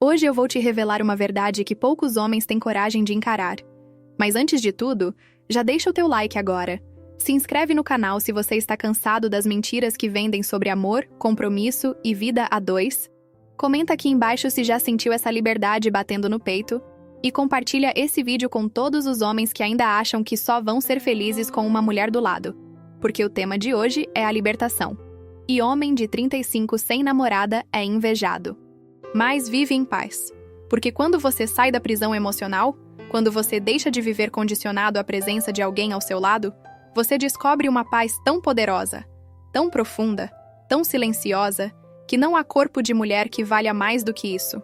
Hoje eu vou te revelar uma verdade que poucos homens têm coragem de encarar. Mas antes de tudo, já deixa o teu like agora. Se inscreve no canal se você está cansado das mentiras que vendem sobre amor, compromisso e vida a dois. Comenta aqui embaixo se já sentiu essa liberdade batendo no peito. E compartilha esse vídeo com todos os homens que ainda acham que só vão ser felizes com uma mulher do lado. Porque o tema de hoje é a libertação. E homem de 35 sem namorada é invejado. Mas vive em paz. Porque quando você sai da prisão emocional, quando você deixa de viver condicionado à presença de alguém ao seu lado, você descobre uma paz tão poderosa, tão profunda, tão silenciosa, que não há corpo de mulher que valha mais do que isso.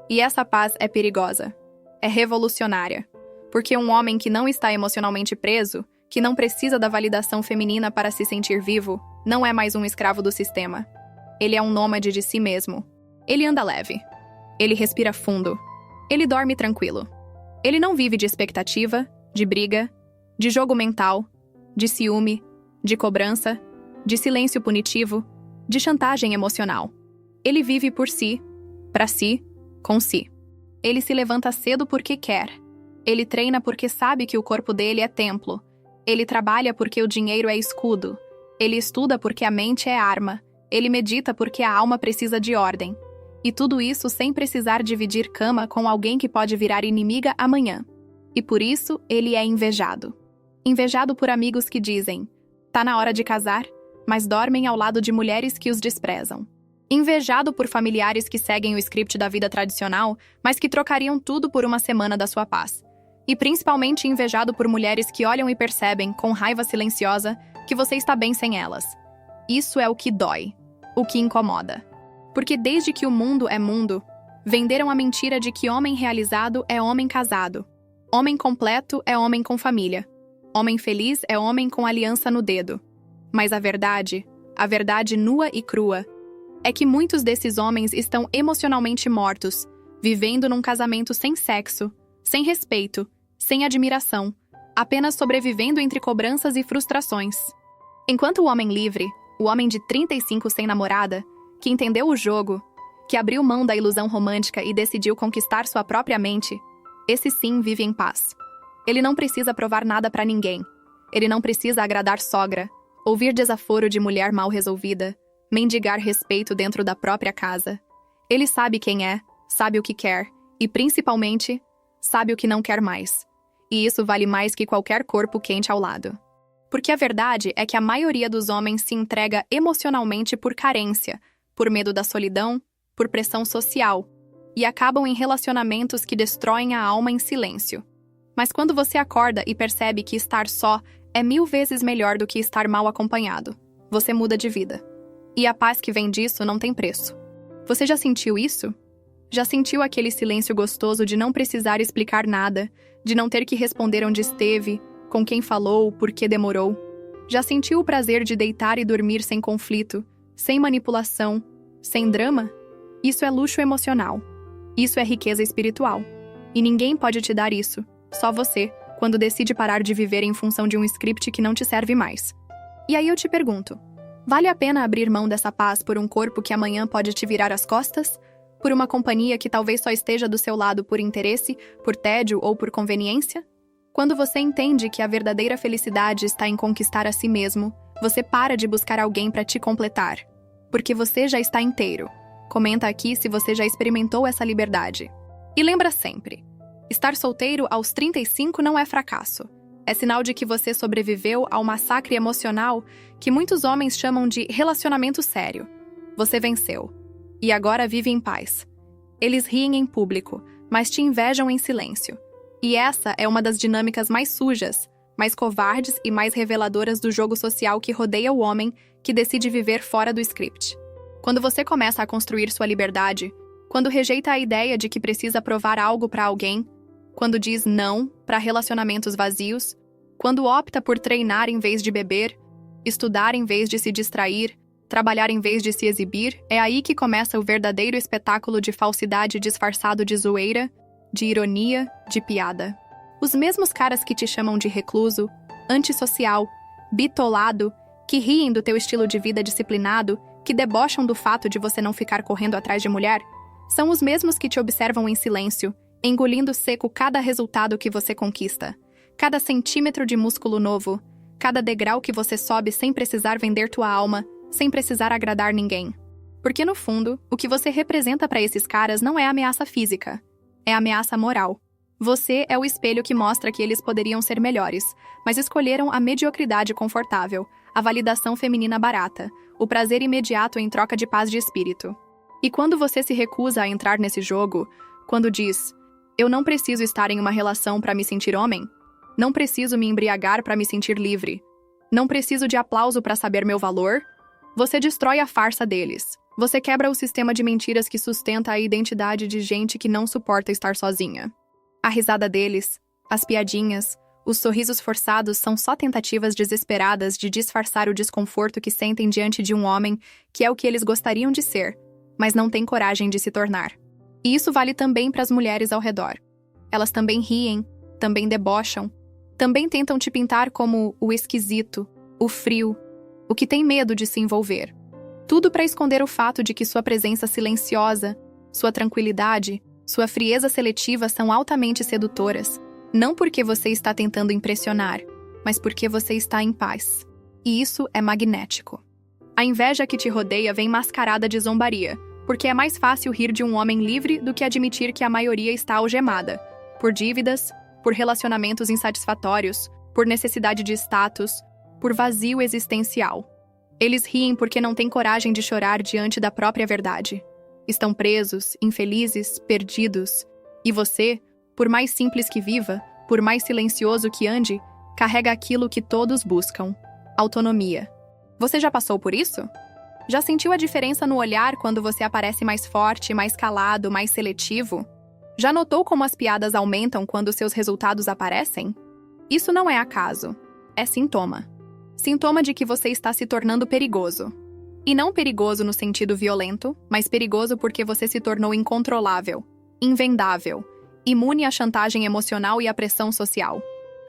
E essa paz é perigosa. É revolucionária. Porque um homem que não está emocionalmente preso, que não precisa da validação feminina para se sentir vivo, não é mais um escravo do sistema. Ele é um nômade de si mesmo. Ele anda leve. Ele respira fundo. Ele dorme tranquilo. Ele não vive de expectativa, de briga, de jogo mental, de ciúme, de cobrança, de silêncio punitivo, de chantagem emocional. Ele vive por si, para si, com si. Ele se levanta cedo porque quer. Ele treina porque sabe que o corpo dele é templo. Ele trabalha porque o dinheiro é escudo. Ele estuda porque a mente é arma. Ele medita porque a alma precisa de ordem. E tudo isso sem precisar dividir cama com alguém que pode virar inimiga amanhã. E por isso, ele é invejado. Invejado por amigos que dizem: tá na hora de casar, mas dormem ao lado de mulheres que os desprezam. Invejado por familiares que seguem o script da vida tradicional, mas que trocariam tudo por uma semana da sua paz. E principalmente invejado por mulheres que olham e percebem, com raiva silenciosa, que você está bem sem elas. Isso é o que dói, o que incomoda. Porque desde que o mundo é mundo, venderam a mentira de que homem realizado é homem casado. Homem completo é homem com família. Homem feliz é homem com aliança no dedo. Mas a verdade nua e crua, é que muitos desses homens estão emocionalmente mortos, vivendo num casamento sem sexo, sem respeito, sem admiração, apenas sobrevivendo entre cobranças e frustrações. Enquanto o homem livre, o homem de 35 sem namorada, que entendeu o jogo, que abriu mão da ilusão romântica e decidiu conquistar sua própria mente, esse sim vive em paz. Ele não precisa provar nada pra ninguém. Ele não precisa agradar sogra, ouvir desaforo de mulher mal resolvida, mendigar respeito dentro da própria casa. Ele sabe quem é, sabe o que quer e, principalmente, sabe o que não quer mais. E isso vale mais que qualquer corpo quente ao lado. Porque a verdade é que a maioria dos homens se entrega emocionalmente por carência, por medo da solidão, por pressão social, e acabam em relacionamentos que destroem a alma em silêncio. Mas quando você acorda e percebe que estar só é 1000 vezes melhor do que estar mal acompanhado, você muda de vida. E a paz que vem disso não tem preço. Você já sentiu isso? Já sentiu aquele silêncio gostoso de não precisar explicar nada, de não ter que responder onde esteve, com quem falou, por que demorou? Já sentiu o prazer de deitar e dormir sem conflito, sem manipulação, sem drama? Isso é luxo emocional. Isso é riqueza espiritual. E ninguém pode te dar isso, só você, quando decide parar de viver em função de um script que não te serve mais. E aí eu te pergunto, vale a pena abrir mão dessa paz por um corpo que amanhã pode te virar as costas? Por uma companhia que talvez só esteja do seu lado por interesse, por tédio ou por conveniência? Quando você entende que a verdadeira felicidade está em conquistar a si mesmo, você para de buscar alguém para te completar. Porque você já está inteiro. Comenta aqui se você já experimentou essa liberdade. E lembra sempre, estar solteiro aos 35 não é fracasso. É sinal de que você sobreviveu ao massacre emocional que muitos homens chamam de relacionamento sério. Você venceu. E agora vive em paz. Eles riem em público, mas te invejam em silêncio. E essa é uma das dinâmicas mais sujas, mais covardes e mais reveladoras do jogo social que rodeia o homem que decide viver fora do script. Quando você começa a construir sua liberdade, quando rejeita a ideia de que precisa provar algo para alguém, quando diz não para relacionamentos vazios, quando opta por treinar em vez de beber, estudar em vez de se distrair, trabalhar em vez de se exibir, é aí que começa o verdadeiro espetáculo de falsidade disfarçado de zoeira, de ironia, de piada. Os mesmos caras que te chamam de recluso, antissocial, bitolado, que riem do teu estilo de vida disciplinado, que debocham do fato de você não ficar correndo atrás de mulher, São os mesmos que te observam em silêncio, engolindo seco cada resultado que você conquista, cada centímetro de músculo novo, cada degrau que você sobe sem precisar vender tua alma, sem precisar agradar ninguém. Porque no fundo, o que você representa para esses caras não é ameaça física, é ameaça moral. Você é o espelho que mostra que eles poderiam ser melhores, mas escolheram a mediocridade confortável, a validação feminina barata, o prazer imediato em troca de paz de espírito. E quando você se recusa a entrar nesse jogo, quando diz, eu não preciso estar em uma relação para me sentir homem, não preciso me embriagar para me sentir livre, não preciso de aplauso para saber meu valor, você destrói a farsa deles. Você quebra o sistema de mentiras que sustenta a identidade de gente que não suporta estar sozinha. A risada deles, as piadinhas, os sorrisos forçados são só tentativas desesperadas de disfarçar o desconforto que sentem diante de um homem que é o que eles gostariam de ser, mas não têm coragem de se tornar. E isso vale também para as mulheres ao redor. Elas também riem, também debocham, também tentam te pintar como o esquisito, o frio, o que tem medo de se envolver. Tudo para esconder o fato de que sua presença silenciosa, sua tranquilidade, sua frieza seletiva são altamente sedutoras, não porque você está tentando impressionar, mas porque você está em paz. E isso é magnético. A inveja que te rodeia vem mascarada de zombaria, porque é mais fácil rir de um homem livre do que admitir que a maioria está algemada, por dívidas, por relacionamentos insatisfatórios, por necessidade de status, por vazio existencial. Eles riem porque não têm coragem de chorar diante da própria verdade. Estão presos, infelizes, perdidos. E você, por mais simples que viva, por mais silencioso que ande, carrega aquilo que todos buscam: autonomia. Você já passou por isso? Já sentiu a diferença no olhar quando você aparece mais forte, mais calado, mais seletivo? Já notou como as piadas aumentam quando seus resultados aparecem? Isso não é acaso. É sintoma. Sintoma de que você está se tornando perigoso. E não perigoso no sentido violento, mas perigoso porque você se tornou incontrolável, invendável, imune à chantagem emocional e à pressão social.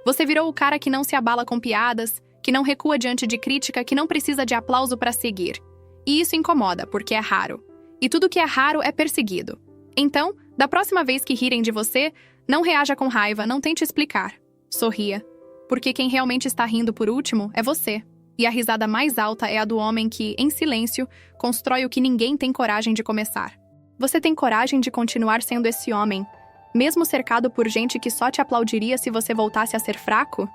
Você virou o cara que não se abala com piadas, que não recua diante de crítica, que não precisa de aplauso para seguir. E isso incomoda, porque é raro. E tudo que é raro é perseguido. Então, da próxima vez que rirem de você, não reaja com raiva, não tente explicar. Sorria. Porque quem realmente está rindo por último é você. E a risada mais alta é a do homem que, em silêncio, constrói o que ninguém tem coragem de começar. Você tem coragem de continuar sendo esse homem, mesmo cercado por gente que só te aplaudiria se você voltasse a ser fraco?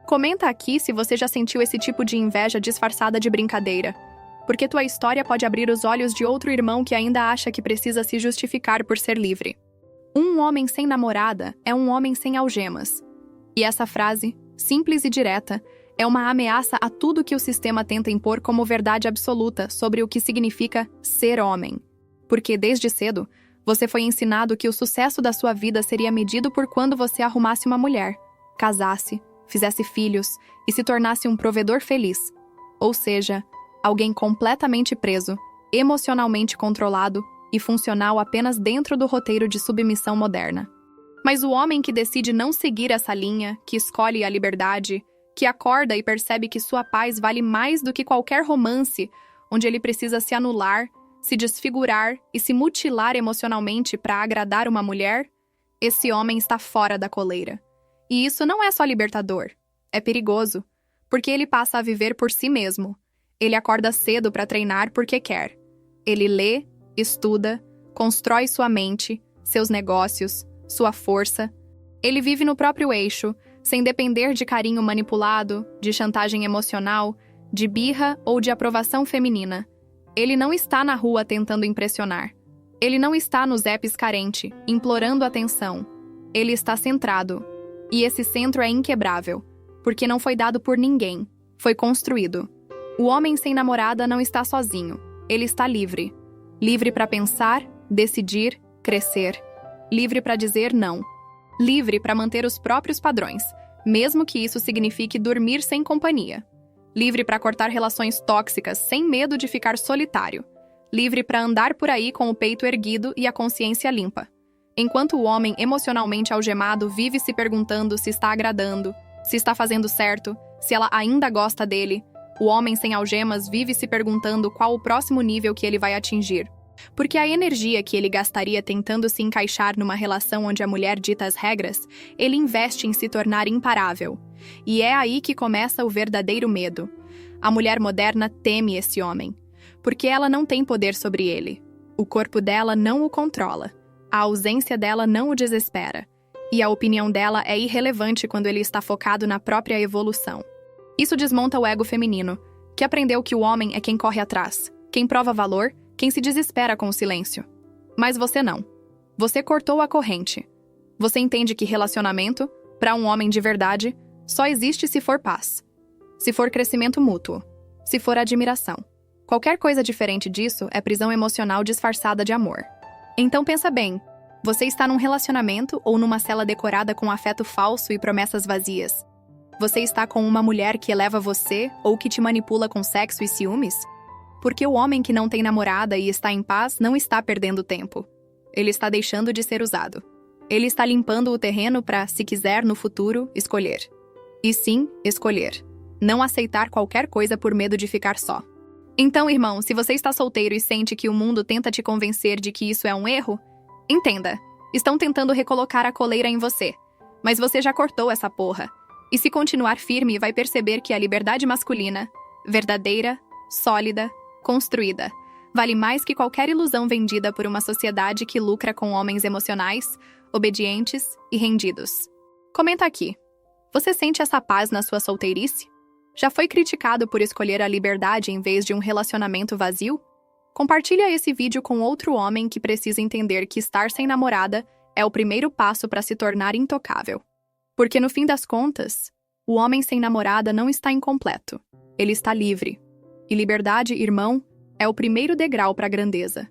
Comenta aqui se você já sentiu esse tipo de inveja disfarçada de brincadeira. Porque tua história pode abrir os olhos de outro irmão que ainda acha que precisa se justificar por ser livre. Um homem sem namorada é um homem sem algemas. E essa frase, simples e direta, é uma ameaça a tudo que o sistema tenta impor como verdade absoluta sobre o que significa ser homem. Porque, desde cedo, você foi ensinado que o sucesso da sua vida seria medido por quando você arrumasse uma mulher, casasse, fizesse filhos e se tornasse um provedor feliz. Ou seja, alguém completamente preso, emocionalmente controlado e funcional apenas dentro do roteiro de submissão moderna. Mas o homem que decide não seguir essa linha, que escolhe a liberdade, que acorda e percebe que sua paz vale mais do que qualquer romance, onde ele precisa se anular, se desfigurar e se mutilar emocionalmente para agradar uma mulher, esse homem está fora da coleira. E isso não é só libertador, é perigoso, porque ele passa a viver por si mesmo. Ele acorda cedo para treinar porque quer. Ele lê, estuda, constrói sua mente, seus negócios, sua força. Ele vive no próprio eixo, sem depender de carinho manipulado, de chantagem emocional, de birra ou de aprovação feminina. Ele não está na rua tentando impressionar. Ele não está nos apps carente, implorando atenção. Ele está centrado. E esse centro é inquebrável, porque não foi dado por ninguém, foi construído. O homem sem namorada não está sozinho, ele está livre. Livre para pensar, decidir, crescer. Livre para dizer não. Livre para manter os próprios padrões, mesmo que isso signifique dormir sem companhia. Livre para cortar relações tóxicas sem medo de ficar solitário. Livre para andar por aí com o peito erguido e a consciência limpa. Enquanto o homem emocionalmente algemado vive se perguntando se está agradando, se está fazendo certo, se ela ainda gosta dele, o homem sem algemas vive se perguntando qual o próximo nível que ele vai atingir. Porque a energia que ele gastaria tentando se encaixar numa relação onde a mulher dita as regras, ele investe em se tornar imparável. E é aí que começa o verdadeiro medo. A mulher moderna teme esse homem, porque ela não tem poder sobre ele. O corpo dela não o controla. A ausência dela não o desespera. E a opinião dela é irrelevante quando ele está focado na própria evolução. Isso desmonta o ego feminino, que aprendeu que o homem é quem corre atrás, quem prova valor, quem se desespera com o silêncio. Mas você não. Você cortou a corrente. Você entende que relacionamento, para um homem de verdade, só existe se for paz. Se for crescimento mútuo. Se for admiração. Qualquer coisa diferente disso é prisão emocional disfarçada de amor. Então pensa bem, você está num relacionamento ou numa cela decorada com afeto falso e promessas vazias? Você está com uma mulher que eleva você ou que te manipula com sexo e ciúmes? Porque o homem que não tem namorada e está em paz não está perdendo tempo. Ele está deixando de ser usado. Ele está limpando o terreno para, se quiser, no futuro, escolher. E sim, escolher. Não aceitar qualquer coisa por medo de ficar só. Então, irmão, se você está solteiro e sente que o mundo tenta te convencer de que isso é um erro, entenda. Estão tentando recolocar a coleira em você. Mas você já cortou essa porra. E se continuar firme, vai perceber que a liberdade masculina, verdadeira, sólida, construída, vale mais que qualquer ilusão vendida por uma sociedade que lucra com homens emocionais, obedientes e rendidos. Comenta aqui. Você sente essa paz na sua solteirice? Já foi criticado por escolher a liberdade em vez de um relacionamento vazio? Compartilha esse vídeo com outro homem que precisa entender que estar sem namorada é o primeiro passo para se tornar intocável. Porque no fim das contas, o homem sem namorada não está incompleto. Ele está livre. E liberdade, irmão, é o primeiro degrau para a grandeza.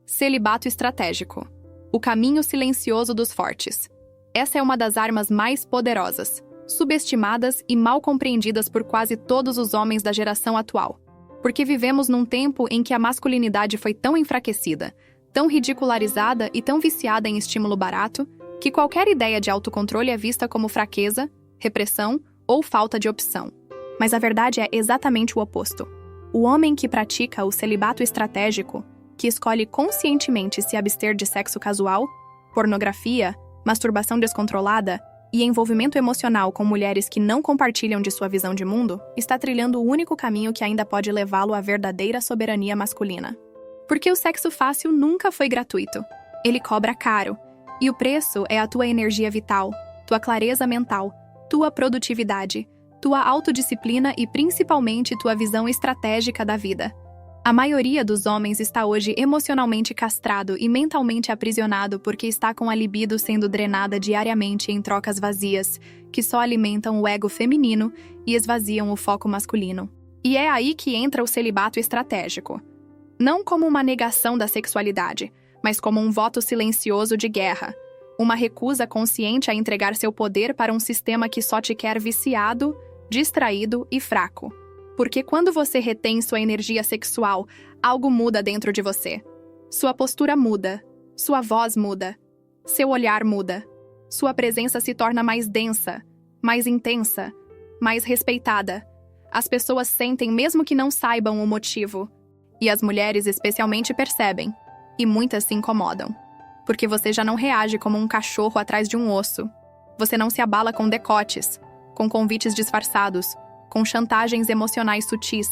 Celibato estratégico. O caminho silencioso dos fortes. Essa é uma das armas mais poderosas, subestimadas e mal compreendidas por quase todos os homens da geração atual. Porque vivemos num tempo em que a masculinidade foi tão enfraquecida, tão ridicularizada e tão viciada em estímulo barato, que qualquer ideia de autocontrole é vista como fraqueza, repressão ou falta de opção. Mas a verdade é exatamente o oposto. O homem que pratica o celibato estratégico, que escolhe conscientemente se abster de sexo casual, pornografia, masturbação descontrolada e envolvimento emocional com mulheres que não compartilham de sua visão de mundo, está trilhando o único caminho que ainda pode levá-lo à verdadeira soberania masculina. Porque o sexo fácil nunca foi gratuito. Ele cobra caro. E o preço é a tua energia vital, tua clareza mental, tua produtividade, tua autodisciplina e principalmente tua visão estratégica da vida. A maioria dos homens está hoje emocionalmente castrado e mentalmente aprisionado porque está com a libido sendo drenada diariamente em trocas vazias, que só alimentam o ego feminino e esvaziam o foco masculino. E é aí que entra o celibato estratégico. Não como uma negação da sexualidade, mas como um voto silencioso de guerra. Uma recusa consciente a entregar seu poder para um sistema que só te quer viciado, distraído e fraco. Porque quando você retém sua energia sexual, algo muda dentro de você. Sua postura muda, sua voz muda, seu olhar muda, sua presença se torna mais densa, mais intensa, mais respeitada. As pessoas sentem mesmo que não saibam o motivo. E as mulheres especialmente percebem. E muitas se incomodam. Porque você já não reage como um cachorro atrás de um osso. Você não se abala com decotes, com convites disfarçados, com chantagens emocionais sutis.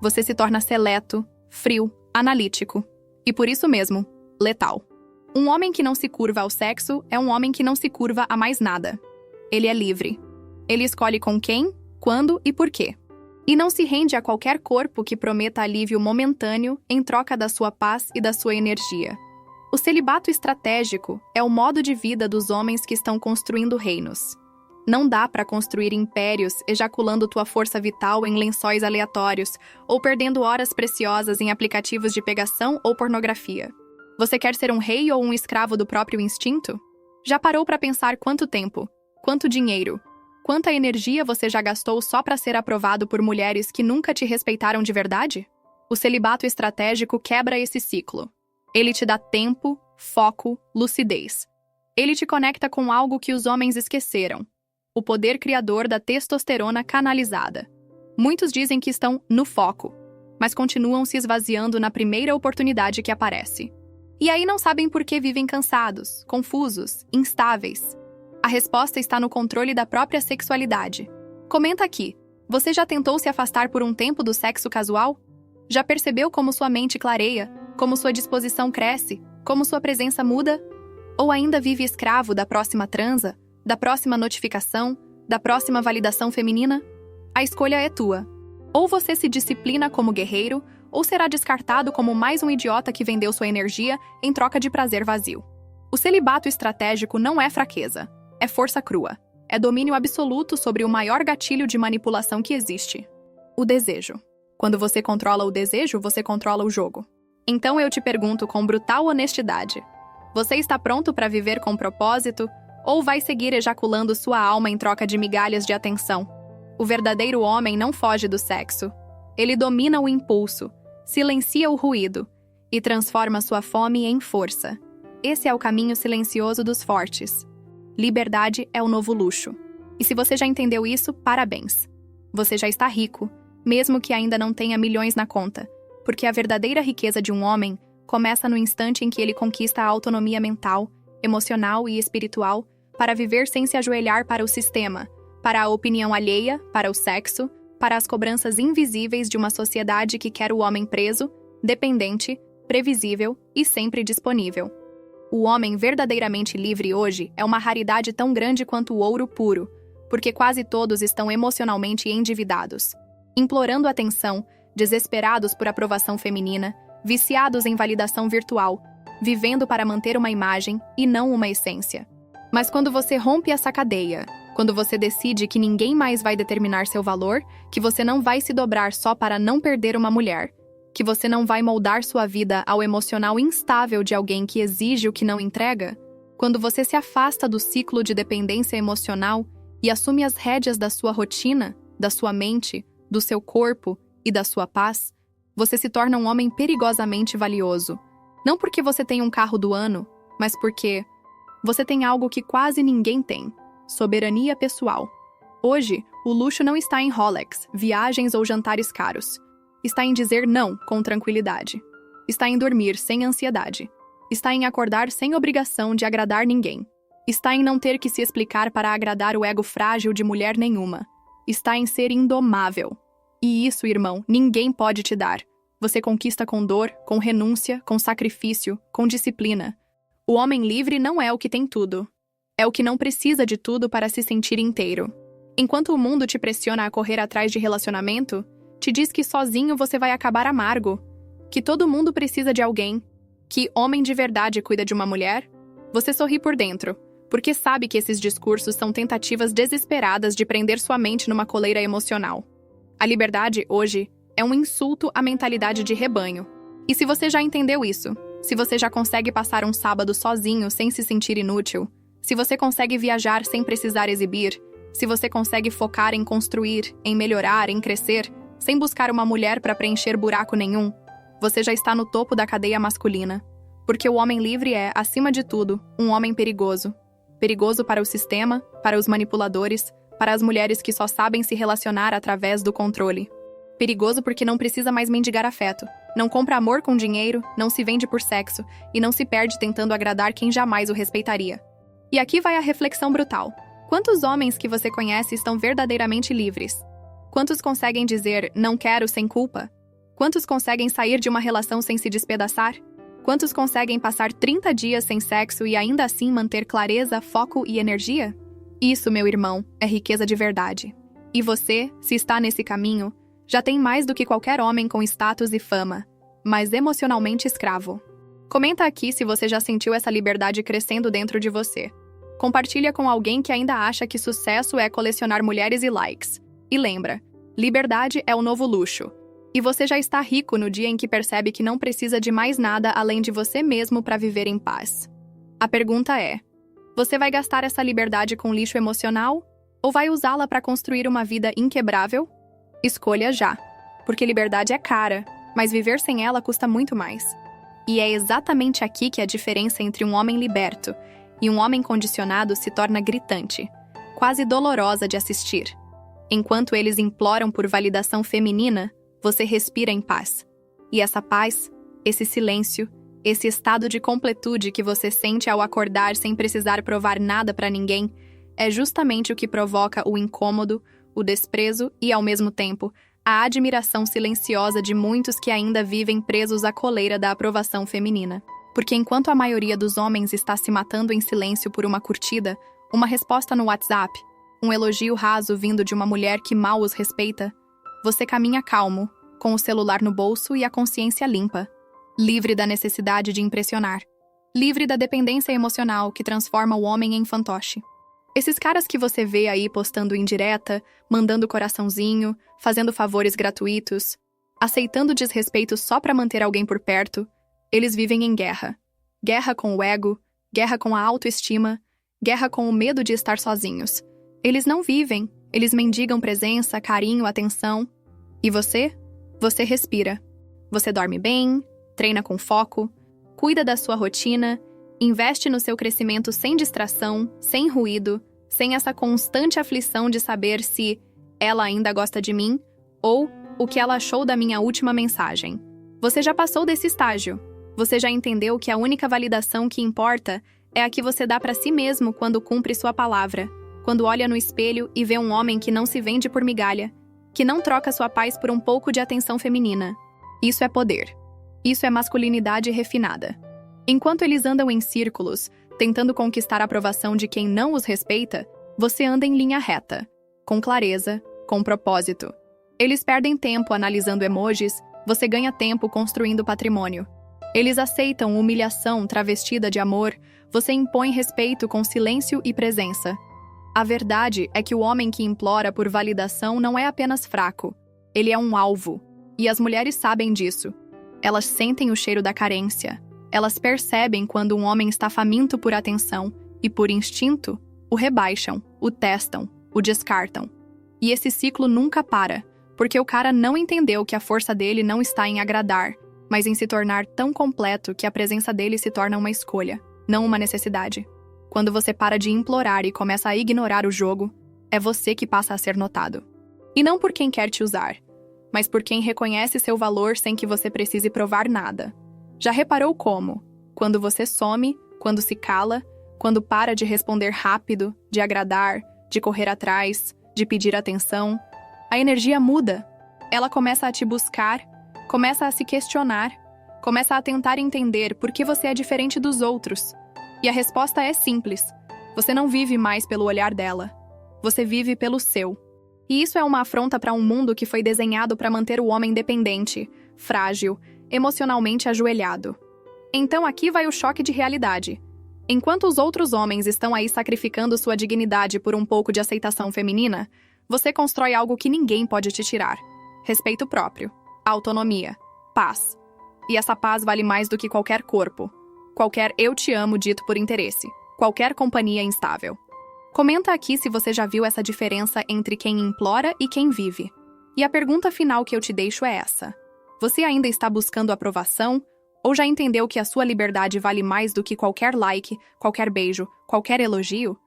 Você se torna seleto, frio, analítico. E por isso mesmo, letal. Um homem que não se curva ao sexo é um homem que não se curva a mais nada. Ele é livre. Ele escolhe com quem, quando e por quê. E não se rende a qualquer corpo que prometa alívio momentâneo em troca da sua paz e da sua energia. O celibato estratégico é o modo de vida dos homens que estão construindo reinos. Não dá para construir impérios ejaculando tua força vital em lençóis aleatórios ou perdendo horas preciosas em aplicativos de pegação ou pornografia. Você quer ser um rei ou um escravo do próprio instinto? Já parou para pensar quanto tempo, quanto dinheiro, quanta energia você já gastou só para ser aprovado por mulheres que nunca te respeitaram de verdade? O celibato estratégico quebra esse ciclo. Ele te dá tempo, foco, lucidez. Ele te conecta com algo que os homens esqueceram. O poder criador da testosterona canalizada. Muitos dizem que estão no foco. mas continuam se esvaziando na primeira oportunidade que aparece. E aí não sabem por que vivem cansados, confusos, instáveis. A resposta está no controle da própria sexualidade. Comenta aqui, você já tentou se afastar por um tempo do sexo casual? Já percebeu como sua mente clareia, como sua disposição cresce, como sua presença muda? Ou ainda vive escravo da próxima transa, da próxima notificação, da próxima validação feminina? A escolha é tua. Ou você se disciplina como guerreiro, ou será descartado como mais um idiota que vendeu sua energia em troca de prazer vazio. O celibato estratégico não é fraqueza, é força crua. É domínio absoluto sobre o maior gatilho de manipulação que existe: o desejo. Quando você controla o desejo, você controla o jogo. Então eu te pergunto com brutal honestidade: você está pronto para viver com propósito, ou vai seguir ejaculando sua alma em troca de migalhas de atenção? O verdadeiro homem não foge do sexo. Ele domina o impulso, silencia o ruído e transforma sua fome em força. Esse é o caminho silencioso dos fortes. Liberdade é o novo luxo. E se você já entendeu isso, parabéns. Você já está rico, mesmo que ainda não tenha milhões na conta, porque a verdadeira riqueza de um homem começa no instante em que ele conquista a autonomia mental, emocional e espiritual para viver sem se ajoelhar para o sistema, para a opinião alheia, para o sexo, para as cobranças invisíveis de uma sociedade que quer o homem preso, dependente, previsível e sempre disponível. O homem verdadeiramente livre hoje é uma raridade tão grande quanto o ouro puro, porque quase todos estão emocionalmente endividados, implorando atenção, desesperados por aprovação feminina, viciados em validação virtual, vivendo para manter uma imagem e não uma essência. Mas quando você rompe essa cadeia, quando você decide que ninguém mais vai determinar seu valor, que você não vai se dobrar só para não perder uma mulher, que você não vai moldar sua vida ao emocional instável de alguém que exige o que não entrega, quando você se afasta do ciclo de dependência emocional e assume as rédeas da sua rotina, da sua mente, do seu corpo e da sua paz, você se torna um homem perigosamente valioso. Não porque você tem um carro do ano, mas porque você tem algo que quase ninguém tem: soberania pessoal. Hoje, o luxo não está em Rolex, viagens ou jantares caros. Está em dizer não com tranquilidade. Está em dormir sem ansiedade. Está em acordar sem obrigação de agradar ninguém. Está em não ter que se explicar para agradar o ego frágil de mulher nenhuma. Está em ser indomável. E isso, irmão, ninguém pode te dar. Você conquista com dor, com renúncia, com sacrifício, com disciplina. O homem livre não é o que tem tudo. É o que não precisa de tudo para se sentir inteiro. Enquanto o mundo te pressiona a correr atrás de relacionamento, te diz que sozinho você vai acabar amargo, que todo mundo precisa de alguém, que homem de verdade cuida de uma mulher, você sorri por dentro, porque sabe que esses discursos são tentativas desesperadas de prender sua mente numa coleira emocional. A liberdade, hoje, é um insulto à mentalidade de rebanho. E se você já entendeu isso, se você já consegue passar um sábado sozinho sem se sentir inútil, se você consegue viajar sem precisar exibir, se você consegue focar em construir, em melhorar, em crescer, sem buscar uma mulher para preencher buraco nenhum, você já está no topo da cadeia masculina. Porque o homem livre é, acima de tudo, um homem perigoso. Perigoso para o sistema, para os manipuladores, para as mulheres que só sabem se relacionar através do controle. Perigoso porque não precisa mais mendigar afeto, não compra amor com dinheiro, não se vende por sexo e não se perde tentando agradar quem jamais o respeitaria. E aqui vai a reflexão brutal. Quantos homens que você conhece estão verdadeiramente livres? Quantos conseguem dizer não quero sem culpa? Quantos conseguem sair de uma relação sem se despedaçar? Quantos conseguem passar 30 dias sem sexo e ainda assim manter clareza, foco e energia? Isso, meu irmão, é riqueza de verdade. E você, se está nesse caminho, já tem mais do que qualquer homem com status e fama, mas emocionalmente escravo. Comenta aqui se você já sentiu essa liberdade crescendo dentro de você. Compartilha com alguém que ainda acha que sucesso é colecionar mulheres e likes. E lembra, liberdade é o novo luxo. E você já está rico no dia em que percebe que não precisa de mais nada além de você mesmo para viver em paz. A pergunta é: você vai gastar essa liberdade com lixo emocional? Ou vai usá-la para construir uma vida inquebrável? Escolha já, porque liberdade é cara, mas viver sem ela custa muito mais. E é exatamente aqui que a diferença entre um homem liberto e um homem condicionado se torna gritante, quase dolorosa de assistir. Enquanto eles imploram por validação feminina, você respira em paz. E essa paz, esse silêncio, esse estado de completude que você sente ao acordar sem precisar provar nada para ninguém, é justamente o que provoca o incômodo, o desprezo e, ao mesmo tempo, a admiração silenciosa de muitos que ainda vivem presos à coleira da aprovação feminina. Porque enquanto a maioria dos homens está se matando em silêncio por uma curtida, uma resposta no WhatsApp, um elogio raso vindo de uma mulher que mal os respeita, você caminha calmo, com o celular no bolso e a consciência limpa, livre da necessidade de impressionar, livre da dependência emocional que transforma o homem em fantoche. Esses caras que você vê aí postando indireta, mandando coraçãozinho, fazendo favores gratuitos, aceitando desrespeito só pra manter alguém por perto, eles vivem em guerra. Guerra com o ego, guerra com a autoestima, guerra com o medo de estar sozinhos. Eles não vivem, eles mendigam presença, carinho, atenção. E você? Você respira. Você dorme bem, treina com foco, cuida da sua rotina, investe no seu crescimento sem distração, sem ruído, sem essa constante aflição de saber se ela ainda gosta de mim ou o que ela achou da minha última mensagem. Você já passou desse estágio. Você já entendeu que a única validação que importa é a que você dá para si mesmo quando cumpre sua palavra, quando olha no espelho e vê um homem que não se vende por migalha, que não troca sua paz por um pouco de atenção feminina. Isso é poder. Isso é masculinidade refinada. Enquanto eles andam em círculos, tentando conquistar a aprovação de quem não os respeita, você anda em linha reta, com clareza, com propósito. Eles perdem tempo analisando emojis, você ganha tempo construindo patrimônio. Eles aceitam humilhação travestida de amor, você impõe respeito com silêncio e presença. A verdade é que o homem que implora por validação não é apenas fraco, ele é um alvo. E as mulheres sabem disso. Elas sentem o cheiro da carência. Elas percebem quando um homem está faminto por atenção e, por instinto, o rebaixam, o testam, o descartam. E esse ciclo nunca para, porque o cara não entendeu que a força dele não está em agradar, mas em se tornar tão completo que a presença dele se torna uma escolha, não uma necessidade. Quando você para de implorar e começa a ignorar o jogo, é você que passa a ser notado. E não por quem quer te usar, mas por quem reconhece seu valor sem que você precise provar nada. Já reparou como, quando você some, quando se cala, quando para de responder rápido, de agradar, de correr atrás, de pedir atenção, a energia muda. Ela começa a te buscar, começa a se questionar, começa a tentar entender por que você é diferente dos outros. E a resposta é simples. Você não vive mais pelo olhar dela. Você vive pelo seu. E isso é uma afronta para um mundo que foi desenhado para manter o homem dependente, frágil, emocionalmente ajoelhado. Então aqui vai o choque de realidade. Enquanto os outros homens estão aí sacrificando sua dignidade por um pouco de aceitação feminina, você constrói algo que ninguém pode te tirar. Respeito próprio, autonomia, paz. E essa paz vale mais do que qualquer corpo, qualquer eu te amo dito por interesse, qualquer companhia instável. Comenta aqui se você já viu essa diferença entre quem implora e quem vive. E a pergunta final que eu te deixo é essa. Você ainda está buscando aprovação? Ou já entendeu que a sua liberdade vale mais do que qualquer like, qualquer beijo, qualquer elogio?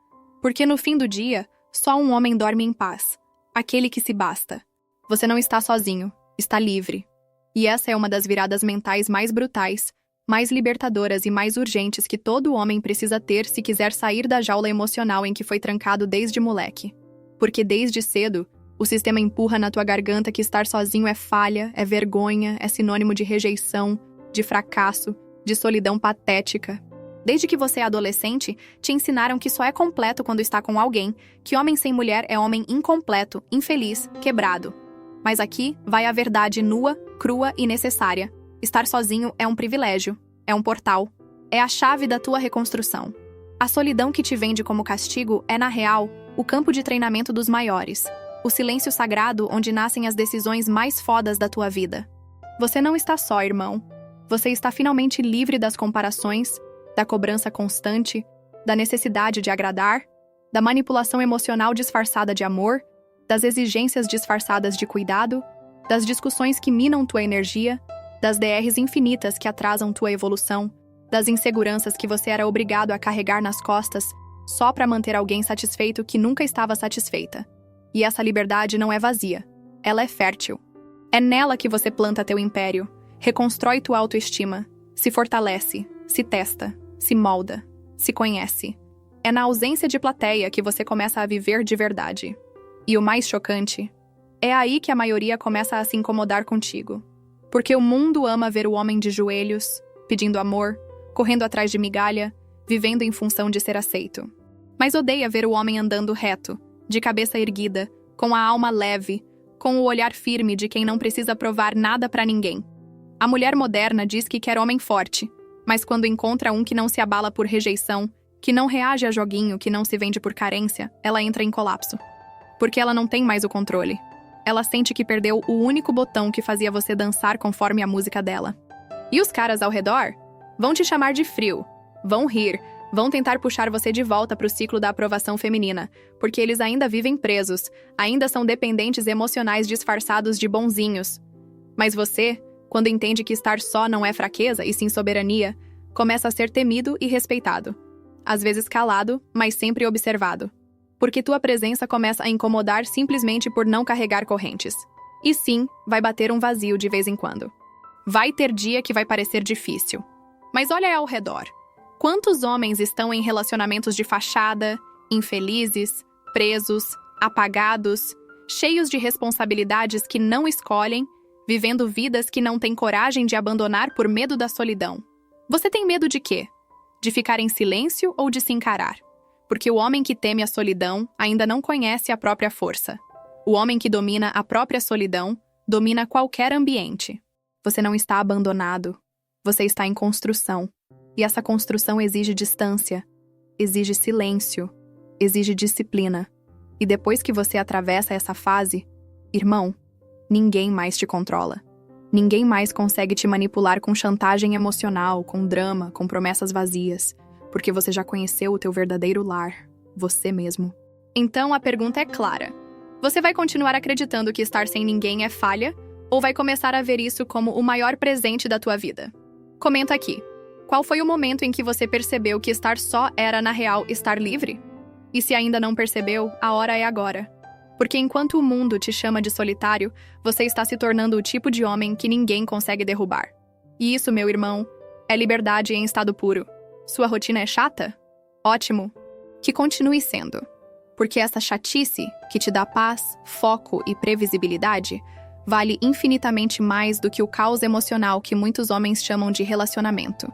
Porque no fim do dia, só um homem dorme em paz. Aquele que se basta. Você não está sozinho, está livre. E essa é uma das viradas mentais mais brutais, mais libertadoras e mais urgentes que todo homem precisa ter se quiser sair da jaula emocional em que foi trancado desde moleque. Porque desde cedo, o sistema empurra na tua garganta que estar sozinho é falha, é vergonha, é sinônimo de rejeição, de fracasso, de solidão patética. Desde que você é adolescente, te ensinaram que só é completo quando está com alguém, que homem sem mulher é homem incompleto, infeliz, quebrado. Mas aqui vai a verdade nua, crua e necessária. Estar sozinho é um privilégio, é um portal, é a chave da tua reconstrução. A solidão que te vende como castigo é, na real, o campo de treinamento dos maiores, o silêncio sagrado onde nascem as decisões mais fodas da tua vida. Você não está só, irmão. Você está finalmente livre das comparações, da cobrança constante, da necessidade de agradar, da manipulação emocional disfarçada de amor, das exigências disfarçadas de cuidado, das discussões que minam tua energia, das DRs infinitas que atrasam tua evolução, das inseguranças que você era obrigado a carregar nas costas só para manter alguém satisfeito que nunca estava satisfeita. E essa liberdade não é vazia, ela é fértil. É nela que você planta teu império, reconstrói tua autoestima, se fortalece, se testa, se molda, se conhece. É na ausência de plateia que você começa a viver de verdade. E o mais chocante, é aí que a maioria começa a se incomodar contigo. Porque o mundo ama ver o homem de joelhos, pedindo amor, correndo atrás de migalha, vivendo em função de ser aceito. Mas odeia ver o homem andando reto, de cabeça erguida, com a alma leve, com o olhar firme de quem não precisa provar nada pra ninguém. A mulher moderna diz que quer homem forte, mas quando encontra um que não se abala por rejeição, que não reage a joguinho, que não se vende por carência, ela entra em colapso. Porque ela não tem mais o controle. Ela sente que perdeu o único botão que fazia você dançar conforme a música dela. E os caras ao redor vão te chamar de frio, vão rir, vão tentar puxar você de volta para o ciclo da aprovação feminina, porque eles ainda vivem presos, ainda são dependentes emocionais disfarçados de bonzinhos. Mas você, quando entende que estar só não é fraqueza e sim soberania, começa a ser temido e respeitado. Às vezes calado, mas sempre observado. Porque tua presença começa a incomodar simplesmente por não carregar correntes. E sim, vai bater um vazio de vez em quando. Vai ter dia que vai parecer difícil. Mas olha ao redor. Quantos homens estão em relacionamentos de fachada, infelizes, presos, apagados, cheios de responsabilidades que não escolhem, vivendo vidas que não têm coragem de abandonar por medo da solidão? Você tem medo de quê? De ficar em silêncio ou de se encarar? Porque o homem que teme a solidão ainda não conhece a própria força. O homem que domina a própria solidão domina qualquer ambiente. Você não está abandonado. Você está em construção. E essa construção exige distância, exige silêncio, exige disciplina. E depois que você atravessa essa fase, irmão, ninguém mais te controla. Ninguém mais consegue te manipular com chantagem emocional, com drama, com promessas vazias. Porque você já conheceu o teu verdadeiro lar, você mesmo. Então a pergunta é clara. Você vai continuar acreditando que estar sem ninguém é falha? Ou vai começar a ver isso como o maior presente da tua vida? Comenta aqui. Qual foi o momento em que você percebeu que estar só era, na real, estar livre? E se ainda não percebeu, a hora é agora. Porque enquanto o mundo te chama de solitário, você está se tornando o tipo de homem que ninguém consegue derrubar. E isso, meu irmão, é liberdade em estado puro. Sua rotina é chata? Ótimo. Que continue sendo. Porque essa chatice, que te dá paz, foco e previsibilidade, vale infinitamente mais do que o caos emocional que muitos homens chamam de relacionamento.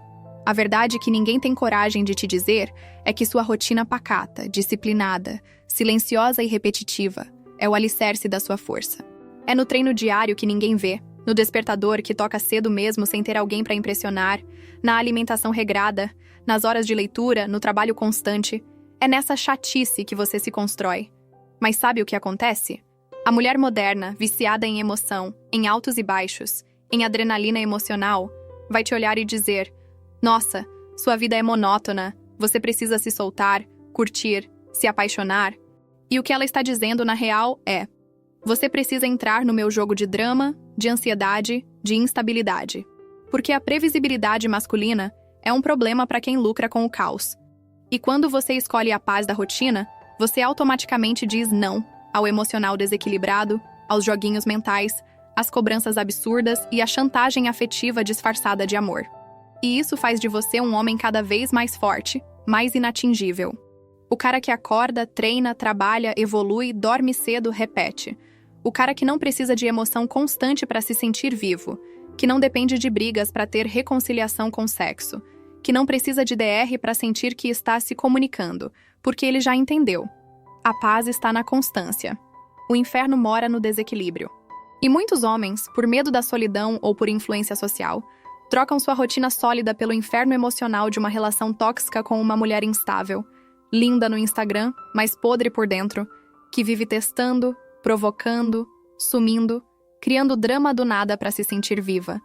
A verdade que ninguém tem coragem de te dizer é que sua rotina pacata, disciplinada, silenciosa e repetitiva é o alicerce da sua força. É no treino diário que ninguém vê, no despertador que toca cedo mesmo sem ter alguém para impressionar, na alimentação regrada, nas horas de leitura, no trabalho constante. É nessa chatice que você se constrói. Mas sabe o que acontece? A mulher moderna, viciada em emoção, em altos e baixos, em adrenalina emocional, vai te olhar e dizer: nossa, sua vida é monótona, você precisa se soltar, curtir, se apaixonar. E o que ela está dizendo na real é: você precisa entrar no meu jogo de drama, de ansiedade, de instabilidade. Porque a previsibilidade masculina é um problema para quem lucra com o caos. E quando você escolhe a paz da rotina, você automaticamente diz não ao emocional desequilibrado, aos joguinhos mentais, às cobranças absurdas e à chantagem afetiva disfarçada de amor. E isso faz de você um homem cada vez mais forte, mais inatingível. O cara que acorda, treina, trabalha, evolui, dorme cedo, repete. O cara que não precisa de emoção constante para se sentir vivo, que não depende de brigas para ter reconciliação com o sexo, que não precisa de DR para sentir que está se comunicando, porque ele já entendeu. A paz está na constância. O inferno mora no desequilíbrio. E muitos homens, por medo da solidão ou por influência social, trocam sua rotina sólida pelo inferno emocional de uma relação tóxica com uma mulher instável, linda no Instagram, mas podre por dentro, que vive testando, provocando, sumindo, criando drama do nada para se sentir viva.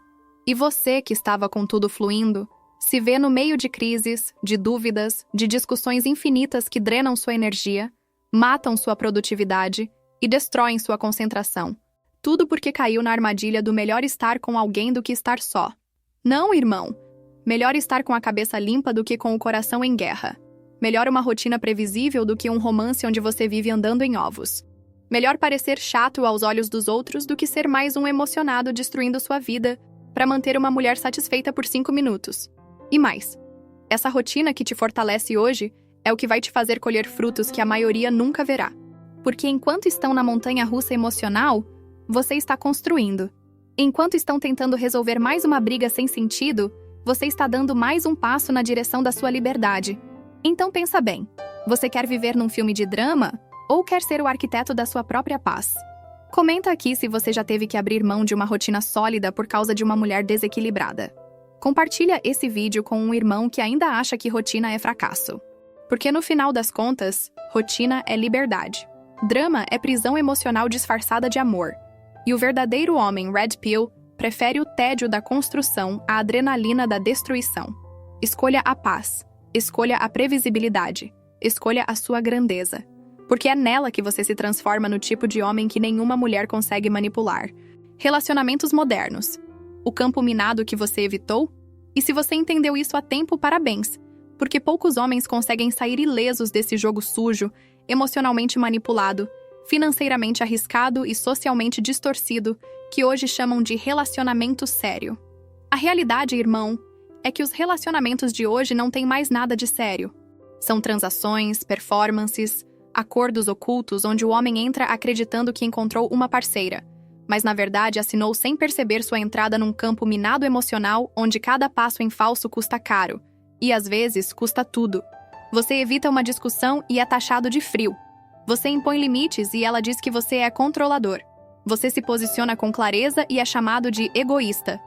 E você, que estava com tudo fluindo, se vê no meio de crises, de dúvidas, de discussões infinitas que drenam sua energia, matam sua produtividade e destroem sua concentração. Tudo porque caiu na armadilha do melhor estar com alguém do que estar só. Não, irmão. Melhor estar com a cabeça limpa do que com o coração em guerra. Melhor uma rotina previsível do que um romance onde você vive andando em ovos. Melhor parecer chato aos olhos dos outros do que ser mais um emocionado destruindo sua vida para manter uma mulher satisfeita por 5 minutos. E mais, essa rotina que te fortalece hoje é o que vai te fazer colher frutos que a maioria nunca verá. Porque enquanto estão na montanha-russa emocional, você está construindo. Enquanto estão tentando resolver mais uma briga sem sentido, você está dando mais um passo na direção da sua liberdade. Então pensa bem, você quer viver num filme de drama ou quer ser o arquiteto da sua própria paz? Comenta aqui se você já teve que abrir mão de uma rotina sólida por causa de uma mulher desequilibrada. Compartilha esse vídeo com um irmão que ainda acha que rotina é fracasso. Porque no final das contas, rotina é liberdade. Drama é prisão emocional disfarçada de amor. E o verdadeiro homem Red Pill prefere o tédio da construção à adrenalina da destruição. Escolha a paz. Escolha a previsibilidade. Escolha a sua grandeza. Porque é nela que você se transforma no tipo de homem que nenhuma mulher consegue manipular. Relacionamentos modernos. O campo minado que você evitou? E se você entendeu isso a tempo, parabéns. Porque poucos homens conseguem sair ilesos desse jogo sujo, emocionalmente manipulado, financeiramente arriscado e socialmente distorcido, que hoje chamam de relacionamento sério. A realidade, irmão, é que os relacionamentos de hoje não têm mais nada de sério. São transações, performances, acordos ocultos onde o homem entra acreditando que encontrou uma parceira, mas na verdade assinou sem perceber sua entrada num campo minado emocional onde cada passo em falso custa caro, e às vezes custa tudo. Você evita uma discussão e é taxado de frio. Você impõe limites e ela diz que você é controlador. Você se posiciona com clareza e é chamado de egoísta.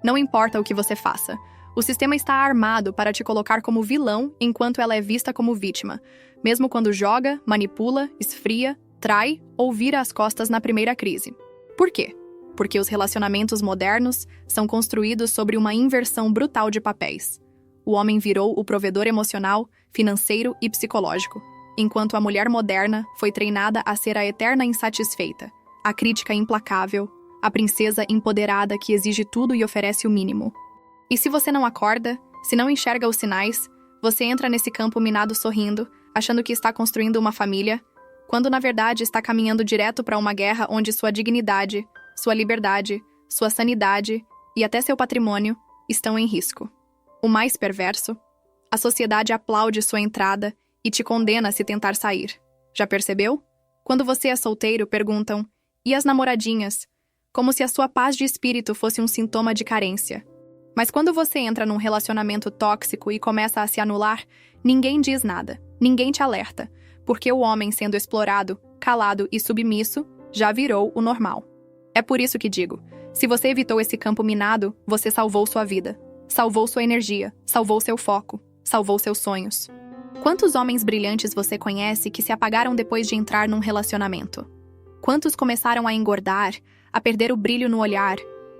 Não importa o que você faça. O sistema está armado para te colocar como vilão enquanto ela é vista como vítima, mesmo quando joga, manipula, esfria, trai ou vira as costas na primeira crise. Por quê? Porque os relacionamentos modernos são construídos sobre uma inversão brutal de papéis. O homem virou o provedor emocional, financeiro e psicológico, enquanto a mulher moderna foi treinada a ser a eterna insatisfeita, a crítica implacável, a princesa empoderada que exige tudo e oferece o mínimo. E se você não acorda, se não enxerga os sinais, você entra nesse campo minado sorrindo, achando que está construindo uma família, quando na verdade está caminhando direto para uma guerra onde sua dignidade, sua liberdade, sua sanidade e até seu patrimônio estão em risco. O mais perverso, a sociedade aplaude sua entrada e te condena se tentar sair. Já percebeu? Quando você é solteiro, perguntam: e as namoradinhas? Como se a sua paz de espírito fosse um sintoma de carência. Mas quando você entra num relacionamento tóxico e começa a se anular, ninguém diz nada, ninguém te alerta, porque o homem sendo explorado, calado e submisso já virou o normal. É por isso que digo, se você evitou esse campo minado, você salvou sua vida, salvou sua energia, salvou seu foco, salvou seus sonhos. Quantos homens brilhantes você conhece que se apagaram depois de entrar num relacionamento? Quantos começaram a engordar, a perder o brilho no olhar,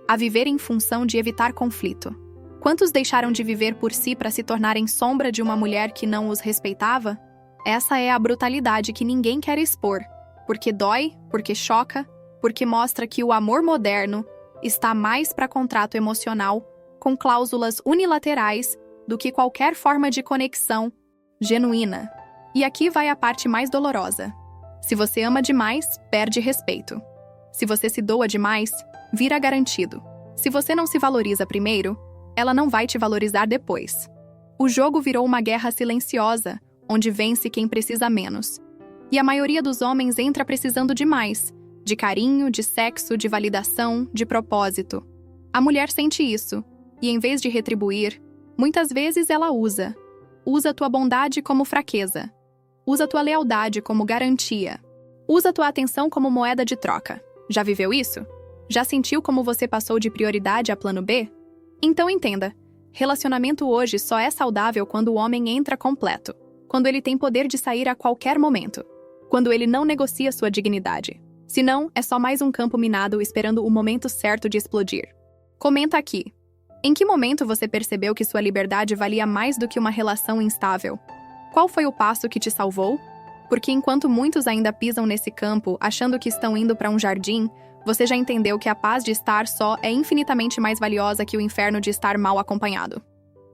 a viver em função de evitar conflito? Quantos deixaram de viver por si para se tornarem sombra de uma mulher que não os respeitava? Essa é a brutalidade que ninguém quer expor, porque dói, porque choca, porque mostra que o amor moderno está mais para contrato emocional, com cláusulas unilaterais, do que qualquer forma de conexão genuína. E aqui vai a parte mais dolorosa. Se você ama demais, perde respeito. Se você se doa demais, vira garantido. Se você não se valoriza primeiro, ela não vai te valorizar depois. O jogo virou uma guerra silenciosa, onde vence quem precisa menos. E a maioria dos homens entra precisando de mais, de carinho, de sexo, de validação, de propósito. A mulher sente isso, e em vez de retribuir, muitas vezes ela usa. Usa tua bondade como fraqueza. Usa tua lealdade como garantia. Usa tua atenção como moeda de troca. Já viveu isso? Já sentiu como você passou de prioridade a plano B? Então entenda, relacionamento hoje só é saudável quando o homem entra completo, quando ele tem poder de sair a qualquer momento, quando ele não negocia sua dignidade. Senão, é só mais um campo minado esperando o momento certo de explodir. Comenta aqui. Em que momento você percebeu que sua liberdade valia mais do que uma relação instável? Qual foi o passo que te salvou? Porque enquanto muitos ainda pisam nesse campo, achando que estão indo para um jardim, você já entendeu que a paz de estar só é infinitamente mais valiosa que o inferno de estar mal acompanhado.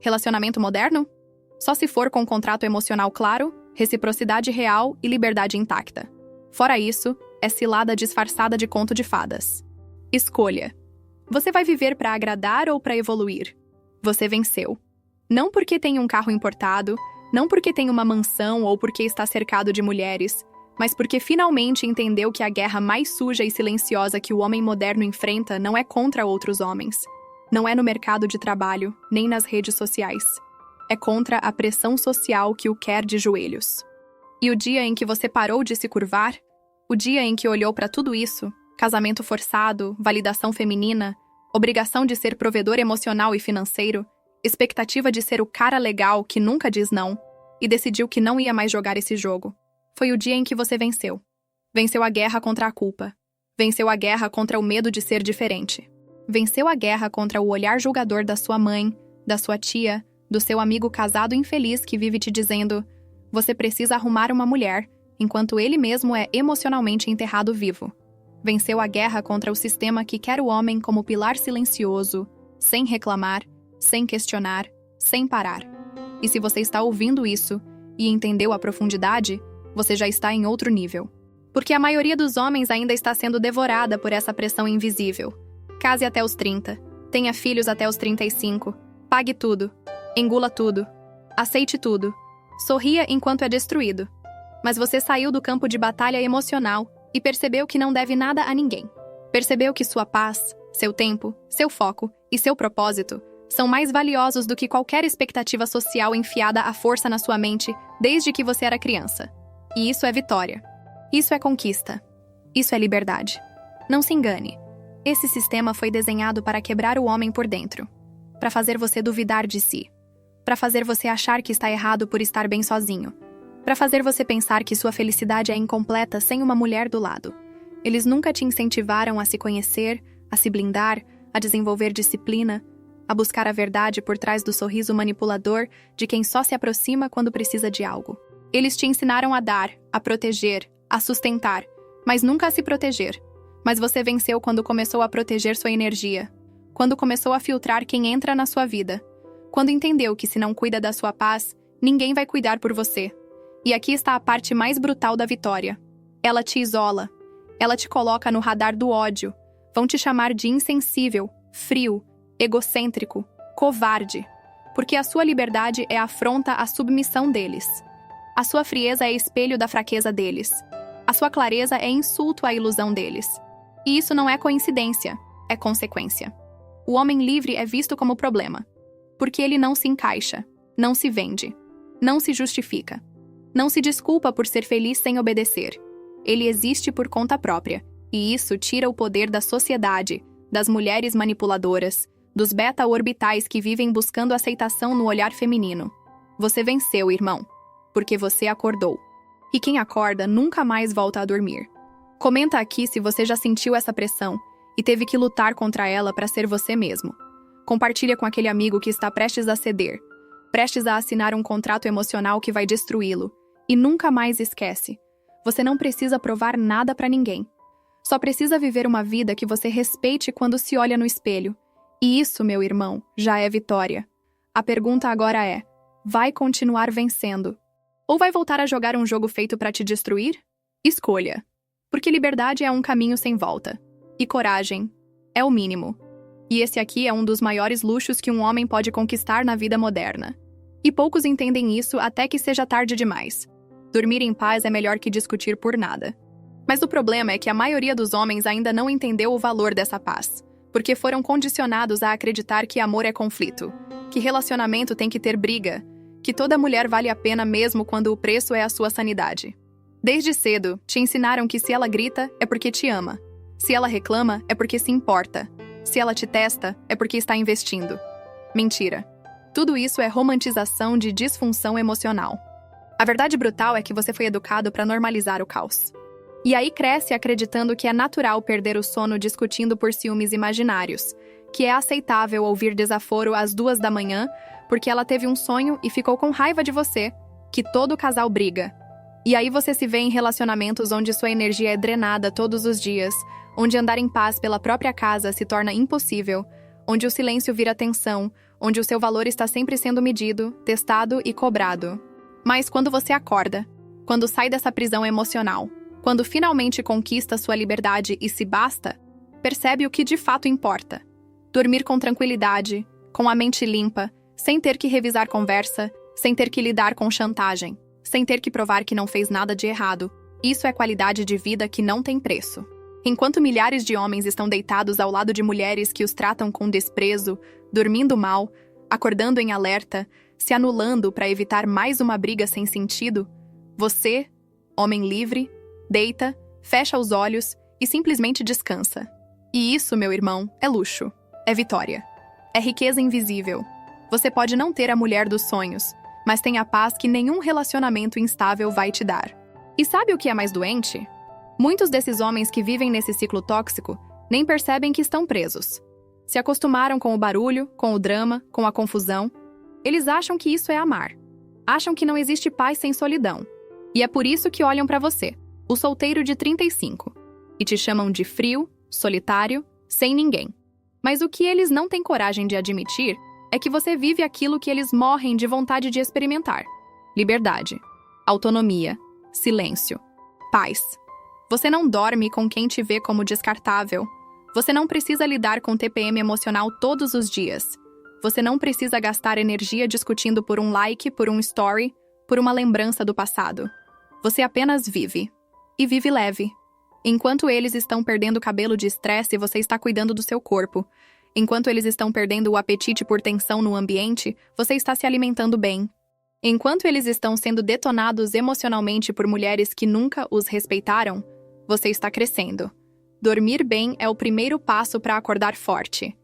Relacionamento moderno? Só se for com um contrato emocional claro, reciprocidade real e liberdade intacta. Fora isso, é cilada disfarçada de conto de fadas. Escolha. Você vai viver para agradar ou para evoluir? Você venceu. Não porque tem um carro importado, não porque tem uma mansão ou porque está cercado de mulheres, mas porque finalmente entendeu que a guerra mais suja e silenciosa que o homem moderno enfrenta não é contra outros homens. Não é no mercado de trabalho, nem nas redes sociais. É contra a pressão social que o quer de joelhos. E o dia em que você parou de se curvar, o dia em que olhou para tudo isso, casamento forçado, validação feminina, obrigação de ser provedor emocional e financeiro, expectativa de ser o cara legal que nunca diz não, e decidiu que não ia mais jogar esse jogo. Foi o dia em que você venceu. Venceu a guerra contra a culpa. Venceu a guerra contra o medo de ser diferente. Venceu a guerra contra o olhar julgador da sua mãe, da sua tia, do seu amigo casado infeliz que vive te dizendo: você precisa arrumar uma mulher, enquanto ele mesmo é emocionalmente enterrado vivo. Venceu a guerra contra o sistema que quer o homem como pilar silencioso, sem reclamar, sem questionar, sem parar. E se você está ouvindo isso e entendeu a profundidade, você já está em outro nível. Porque a maioria dos homens ainda está sendo devorada por essa pressão invisível. Case até os 30, tenha filhos até os 35, pague tudo, engula tudo, aceite tudo, sorria enquanto é destruído. Mas você saiu do campo de batalha emocional e percebeu que não deve nada a ninguém. Percebeu que sua paz, seu tempo, seu foco e seu propósito são mais valiosos do que qualquer expectativa social enfiada à força na sua mente desde que você era criança. E isso é vitória. Isso é conquista. Isso é liberdade. Não se engane. Esse sistema foi desenhado para quebrar o homem por dentro. Para fazer você duvidar de si. Para fazer você achar que está errado por estar bem sozinho. Para fazer você pensar que sua felicidade é incompleta sem uma mulher do lado. Eles nunca te incentivaram a se conhecer, a se blindar, a desenvolver disciplina, a buscar a verdade por trás do sorriso manipulador de quem só se aproxima quando precisa de algo. Eles te ensinaram a dar, a proteger, a sustentar, mas nunca a se proteger. Mas você venceu quando começou a proteger sua energia, quando começou a filtrar quem entra na sua vida, quando entendeu que se não cuida da sua paz, ninguém vai cuidar por você. E aqui está a parte mais brutal da vitória. Ela te isola. Ela te coloca no radar do ódio. Vão te chamar de insensível, frio, egocêntrico, covarde. Porque a sua liberdade é afronta à submissão deles. A sua frieza é espelho da fraqueza deles. A sua clareza é insulto à ilusão deles. E isso não é coincidência, é consequência. O homem livre é visto como problema. Porque ele não se encaixa, não se vende, não se justifica. Não se desculpa por ser feliz sem obedecer. Ele existe por conta própria, e isso tira o poder da sociedade, das mulheres manipuladoras, dos beta-orbitais que vivem buscando aceitação no olhar feminino. Você venceu, irmão, porque você acordou. E quem acorda nunca mais volta a dormir. Comenta aqui se você já sentiu essa pressão e teve que lutar contra ela para ser você mesmo. Compartilha com aquele amigo que está prestes a ceder, prestes a assinar um contrato emocional que vai destruí-lo. E nunca mais esquece. Você não precisa provar nada para ninguém. Só precisa viver uma vida que você respeite quando se olha no espelho. E isso, meu irmão, já é vitória. A pergunta agora é: vai continuar vencendo? Ou vai voltar a jogar um jogo feito para te destruir? Escolha. Porque liberdade é um caminho sem volta. E coragem é o mínimo. E esse aqui é um dos maiores luxos que um homem pode conquistar na vida moderna. E poucos entendem isso até que seja tarde demais. Dormir em paz é melhor que discutir por nada. Mas o problema é que a maioria dos homens ainda não entendeu o valor dessa paz, porque foram condicionados a acreditar que amor é conflito, que relacionamento tem que ter briga, que toda mulher vale a pena mesmo quando o preço é a sua sanidade. Desde cedo, te ensinaram que se ela grita, é porque te ama. Se ela reclama, é porque se importa. Se ela te testa, é porque está investindo. Mentira. Tudo isso é romantização de disfunção emocional. A verdade brutal é que você foi educado para normalizar o caos. E aí cresce acreditando que é natural perder o sono discutindo por ciúmes imaginários, que é aceitável ouvir desaforo às 2 da manhã porque ela teve um sonho e ficou com raiva de você, que todo casal briga. E aí você se vê em relacionamentos onde sua energia é drenada todos os dias, onde andar em paz pela própria casa se torna impossível, onde o silêncio vira tensão, onde o seu valor está sempre sendo medido, testado e cobrado. Mas quando você acorda, quando sai dessa prisão emocional, Quando finalmente conquista sua liberdade e se basta, percebe o que de fato importa. Dormir com tranquilidade, com a mente limpa, sem ter que revisar conversa, sem ter que lidar com chantagem, sem ter que provar que não fez nada de errado. Isso é qualidade de vida que não tem preço. Enquanto milhares de homens estão deitados ao lado de mulheres que os tratam com desprezo, dormindo mal, acordando em alerta, se anulando para evitar mais uma briga sem sentido, você, homem livre, deita, fecha os olhos e simplesmente descansa. E isso, meu irmão, é luxo, é vitória, é riqueza invisível. Você pode não ter a mulher dos sonhos, mas tem a paz que nenhum relacionamento instável vai te dar. E sabe o que é mais doente? Muitos desses homens que vivem nesse ciclo tóxico nem percebem que estão presos. Se acostumaram com o barulho, com o drama, com a confusão. Eles acham que isso é amar. Acham que não existe paz sem solidão. E é por isso que olham para você, o solteiro de 35, e te chamam de frio, solitário, sem ninguém. Mas o que eles não têm coragem de admitir é que você vive aquilo que eles morrem de vontade de experimentar. Liberdade, autonomia, silêncio, paz. Você não dorme com quem te vê como descartável. Você não precisa lidar com TPM emocional todos os dias. Você não precisa gastar energia discutindo por um like, por um story, por uma lembrança do passado. Você apenas vive. E vive leve. Enquanto eles estão perdendo o cabelo de estresse, você está cuidando do seu corpo. Enquanto eles estão perdendo o apetite por tensão no ambiente, você está se alimentando bem. Enquanto eles estão sendo detonados emocionalmente por mulheres que nunca os respeitaram, você está crescendo. Dormir bem é o primeiro passo para acordar forte.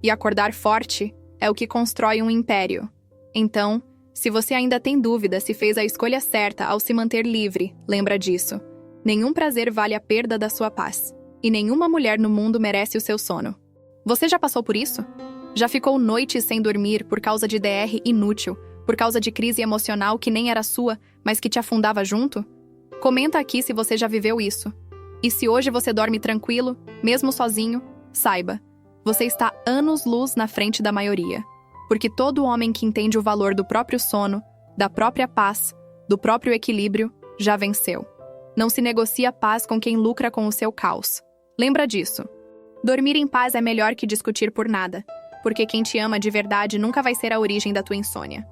E acordar forte é o que constrói um império. Então, se você ainda tem dúvida se fez a escolha certa ao se manter livre, lembra disso. Nenhum prazer vale a perda da sua paz. E nenhuma mulher no mundo merece o seu sono. Você já passou por isso? Já ficou noites sem dormir por causa de DR inútil, por causa de crise emocional que nem era sua, mas que te afundava junto? Comenta aqui se você já viveu isso. E se hoje você dorme tranquilo, mesmo sozinho, saiba, você está anos-luz na frente da maioria. Porque todo homem que entende o valor do próprio sono, da própria paz, do próprio equilíbrio, já venceu. Não se negocia paz com quem lucra com o seu caos. Lembra disso. Dormir em paz é melhor que discutir por nada, porque quem te ama de verdade nunca vai ser a origem da tua insônia.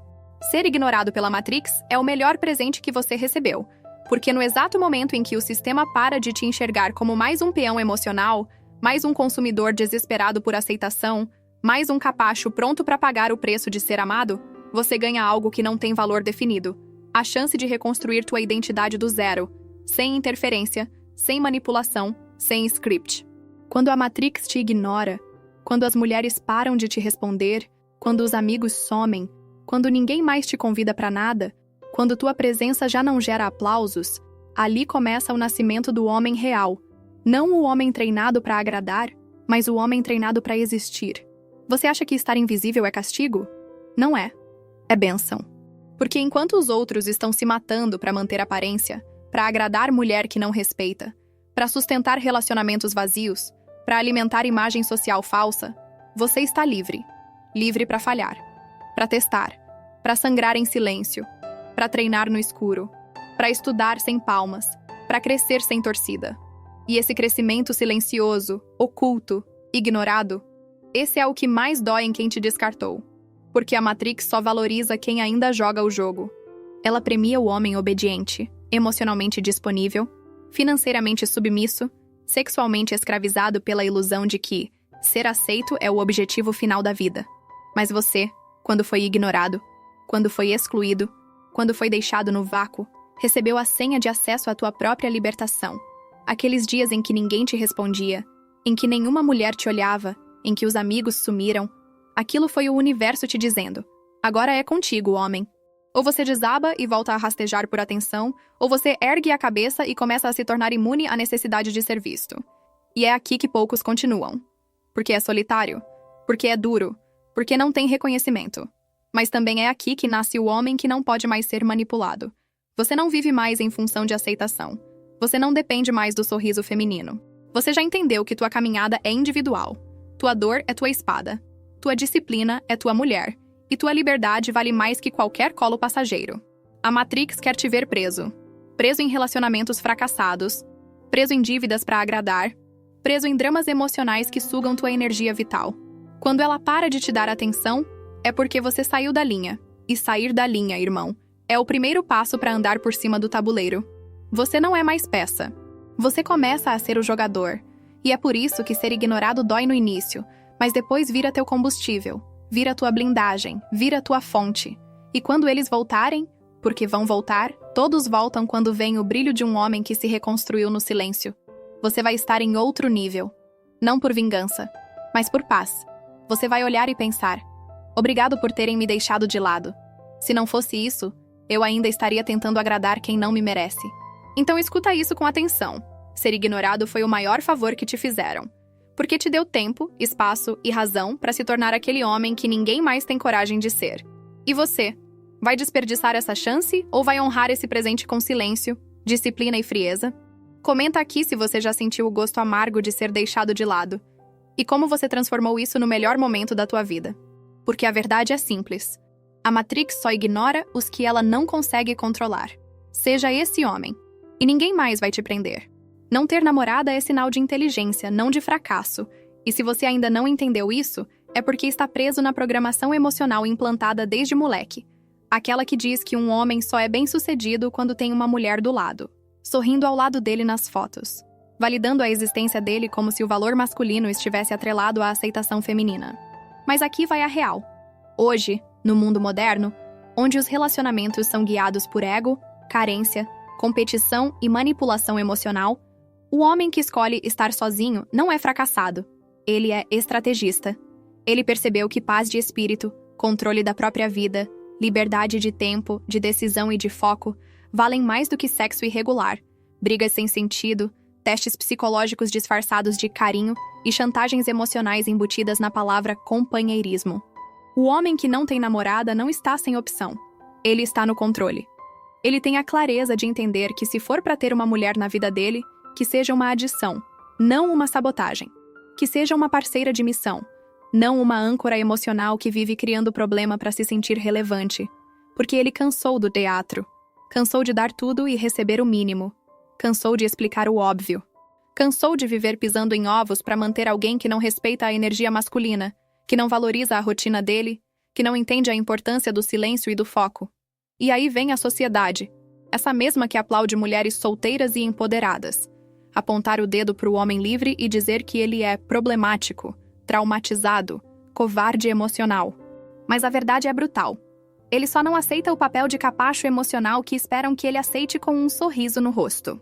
Ser ignorado pela Matrix é o melhor presente que você recebeu, porque no exato momento em que o sistema para de te enxergar como mais um peão emocional, mais um consumidor desesperado por aceitação, mais um capacho pronto para pagar o preço de ser amado, você ganha algo que não tem valor definido, a chance de reconstruir tua identidade do zero, sem interferência, sem manipulação, sem script. Quando a Matrix te ignora, quando as mulheres param de te responder, quando os amigos somem, quando ninguém mais te convida para nada, quando tua presença já não gera aplausos, ali começa o nascimento do homem real. Não o homem treinado para agradar, mas o homem treinado para existir. Você acha que estar invisível é castigo? Não é. É bênção. Porque enquanto os outros estão se matando para manter aparência, para agradar mulher que não respeita, para sustentar relacionamentos vazios, para alimentar imagem social falsa, você está livre. Livre para falhar, para testar, para sangrar em silêncio, para treinar no escuro, para estudar sem palmas, para crescer sem torcida. E esse crescimento silencioso, oculto, ignorado, esse é o que mais dói em quem te descartou. Porque a Matrix só valoriza quem ainda joga o jogo. Ela premia o homem obediente, emocionalmente disponível, financeiramente submisso, sexualmente escravizado pela ilusão de que ser aceito é o objetivo final da vida. Mas você, quando foi ignorado, quando foi excluído, quando foi deixado no vácuo, recebeu a senha de acesso à tua própria libertação. Aqueles dias em que ninguém te respondia, em que nenhuma mulher te olhava, em que os amigos sumiram, aquilo foi o universo te dizendo: agora é contigo, homem. Ou você desaba e volta a rastejar por atenção, ou você ergue a cabeça e começa a se tornar imune à necessidade de ser visto. E é aqui que poucos continuam. Porque é solitário, porque é duro, porque não tem reconhecimento. Mas também é aqui que nasce o homem que não pode mais ser manipulado. Você não vive mais em função de aceitação. Você não depende mais do sorriso feminino. Você já entendeu que tua caminhada é individual. Tua dor é tua espada. Tua disciplina é tua mulher. E tua liberdade vale mais que qualquer colo passageiro. A Matrix quer te ver preso. Preso em relacionamentos fracassados, preso em dívidas para agradar, preso em dramas emocionais que sugam tua energia vital. Quando ela para de te dar atenção, é porque você saiu da linha. E sair da linha, irmão, é o primeiro passo para andar por cima do tabuleiro. Você não é mais peça. Você começa a ser o jogador. E é por isso que ser ignorado dói no início, mas depois vira teu combustível, vira tua blindagem, vira tua fonte. E quando eles voltarem, porque vão voltar, todos voltam quando vem o brilho de um homem que se reconstruiu no silêncio. Você vai estar em outro nível. Não por vingança, mas por paz. Você vai olhar e pensar: obrigado por terem me deixado de lado. Se não fosse isso, eu ainda estaria tentando agradar quem não me merece. Então escuta isso com atenção. Ser ignorado foi o maior favor que te fizeram. Porque te deu tempo, espaço e razão para se tornar aquele homem que ninguém mais tem coragem de ser. E você? Vai desperdiçar essa chance ou vai honrar esse presente com silêncio, disciplina e frieza? Comenta aqui se você já sentiu o gosto amargo de ser deixado de lado. E como você transformou isso no melhor momento da tua vida. Porque a verdade é simples. A Matrix só ignora os que ela não consegue controlar. Seja esse homem. E ninguém mais vai te prender. Não ter namorada é sinal de inteligência, não de fracasso. E se você ainda não entendeu isso, é porque está preso na programação emocional implantada desde moleque. Aquela que diz que um homem só é bem-sucedido quando tem uma mulher do lado, sorrindo ao lado dele nas fotos, validando a existência dele como se o valor masculino estivesse atrelado à aceitação feminina. Mas aqui vai a real. Hoje, no mundo moderno, onde os relacionamentos são guiados por ego, carência, competição e manipulação emocional, o homem que escolhe estar sozinho não é fracassado. Ele é estrategista. Ele percebeu que paz de espírito, controle da própria vida, liberdade de tempo, de decisão e de foco valem mais do que sexo irregular, brigas sem sentido, testes psicológicos disfarçados de carinho e chantagens emocionais embutidas na palavra companheirismo. O homem que não tem namorada não está sem opção. Ele está no controle. Ele tem a clareza de entender que se for para ter uma mulher na vida dele, que seja uma adição, não uma sabotagem. Que seja uma parceira de missão, não uma âncora emocional que vive criando problema para se sentir relevante. Porque ele cansou do teatro. Cansou de dar tudo e receber o mínimo. Cansou de explicar o óbvio. Cansou de viver pisando em ovos para manter alguém que não respeita a energia masculina, que não valoriza a rotina dele, que não entende a importância do silêncio e do foco. E aí vem a sociedade, essa mesma que aplaude mulheres solteiras e empoderadas. Apontar o dedo para o homem livre e dizer que ele é problemático, traumatizado, covarde emocional. Mas a verdade é brutal. Ele só não aceita o papel de capacho emocional que esperam que ele aceite com um sorriso no rosto.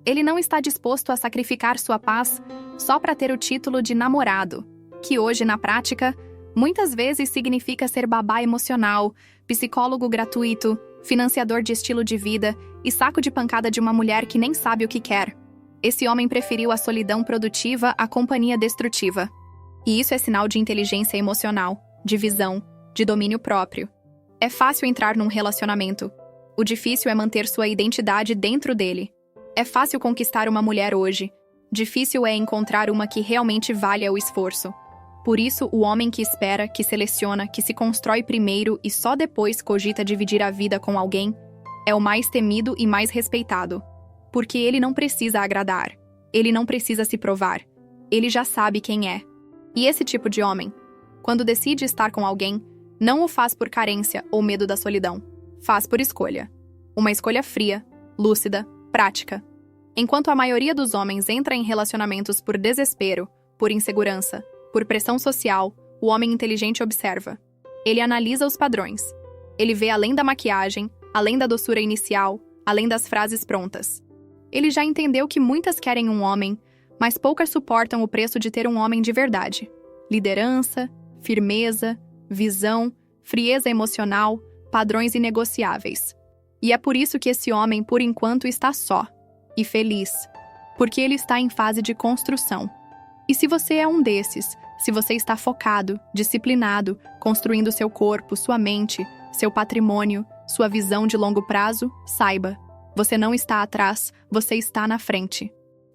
Ele não está disposto a sacrificar sua paz só para ter o título de namorado, que hoje, na prática, muitas vezes significa ser babá emocional, psicólogo gratuito, financiador de estilo de vida e saco de pancada de uma mulher que nem sabe o que quer. Esse homem preferiu a solidão produtiva à companhia destrutiva. E isso é sinal de inteligência emocional, de visão, de domínio próprio. É fácil entrar num relacionamento. O difícil é manter sua identidade dentro dele. É fácil conquistar uma mulher hoje. Difícil é encontrar uma que realmente valha o esforço. Por isso, o homem que espera, que seleciona, que se constrói primeiro e só depois cogita dividir a vida com alguém, é o mais temido e mais respeitado. Porque ele não precisa agradar. Ele não precisa se provar. Ele já sabe quem é. E esse tipo de homem, quando decide estar com alguém, não o faz por carência ou medo da solidão. Faz por escolha. Uma escolha fria, lúcida, prática. Enquanto a maioria dos homens entra em relacionamentos por desespero, por insegurança, por pressão social, o homem inteligente observa. Ele analisa os padrões. Ele vê além da maquiagem, além da doçura inicial, além das frases prontas. Ele já entendeu que muitas querem um homem, mas poucas suportam o preço de ter um homem de verdade. Liderança, firmeza, visão, frieza emocional, padrões inegociáveis. E é por isso que esse homem, por enquanto, está só. E feliz. Porque ele está em fase de construção. E se você é um desses, se você está focado, disciplinado, construindo seu corpo, sua mente, seu patrimônio, sua visão de longo prazo, saiba. Você não está atrás, você está na frente.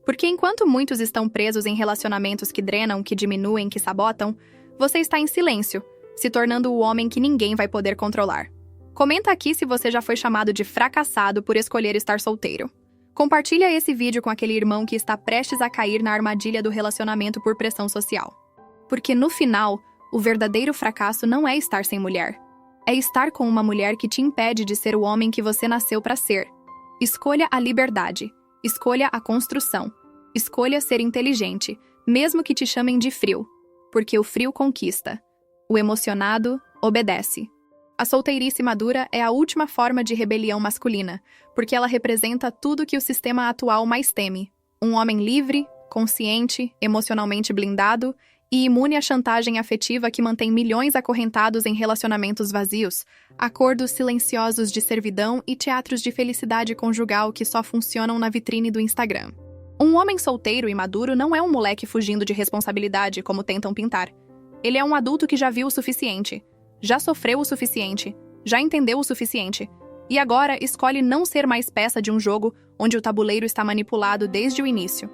Porque enquanto muitos estão presos em relacionamentos que drenam, que diminuem, que sabotam, você está em silêncio, se tornando o homem que ninguém vai poder controlar. Comenta aqui se você já foi chamado de fracassado por escolher estar solteiro. Compartilha esse vídeo com aquele irmão que está prestes a cair na armadilha do relacionamento por pressão social. Porque no final, o verdadeiro fracasso não é estar sem mulher. É estar com uma mulher que te impede de ser o homem que você nasceu para ser. Escolha a liberdade. Escolha a construção. Escolha ser inteligente, mesmo que te chamem de frio. Porque o frio conquista. O emocionado obedece. A solteirice madura é a última forma de rebelião masculina, porque ela representa tudo que o sistema atual mais teme. Um homem livre, consciente, emocionalmente blindado e imune à chantagem afetiva que mantém milhões acorrentados em relacionamentos vazios, acordos silenciosos de servidão e teatros de felicidade conjugal que só funcionam na vitrine do Instagram. Um homem solteiro e maduro não é um moleque fugindo de responsabilidade, como tentam pintar. Ele é um adulto que já viu o suficiente, já sofreu o suficiente, já entendeu o suficiente, e agora escolhe não ser mais peça de um jogo onde o tabuleiro está manipulado desde o início.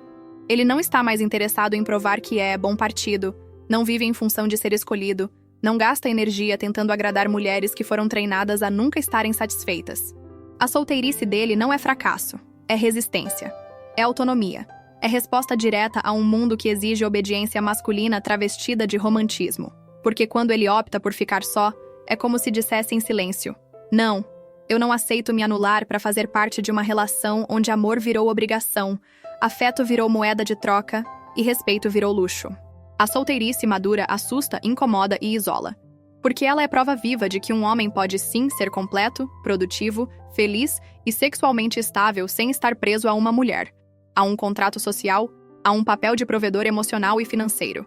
Ele não está mais interessado em provar que é bom partido, não vive em função de ser escolhido, não gasta energia tentando agradar mulheres que foram treinadas a nunca estarem satisfeitas. A solteirice dele não é fracasso, é resistência, é autonomia, é resposta direta a um mundo que exige obediência masculina travestida de romantismo. Porque quando ele opta por ficar só, é como se dissesse em silêncio: não, eu não aceito me anular para fazer parte de uma relação onde amor virou obrigação, afeto virou moeda de troca e respeito virou luxo. A solteirice madura assusta, incomoda e isola. Porque ela é prova viva de que um homem pode sim ser completo, produtivo, feliz e sexualmente estável sem estar preso a uma mulher, a um contrato social, a um papel de provedor emocional e financeiro.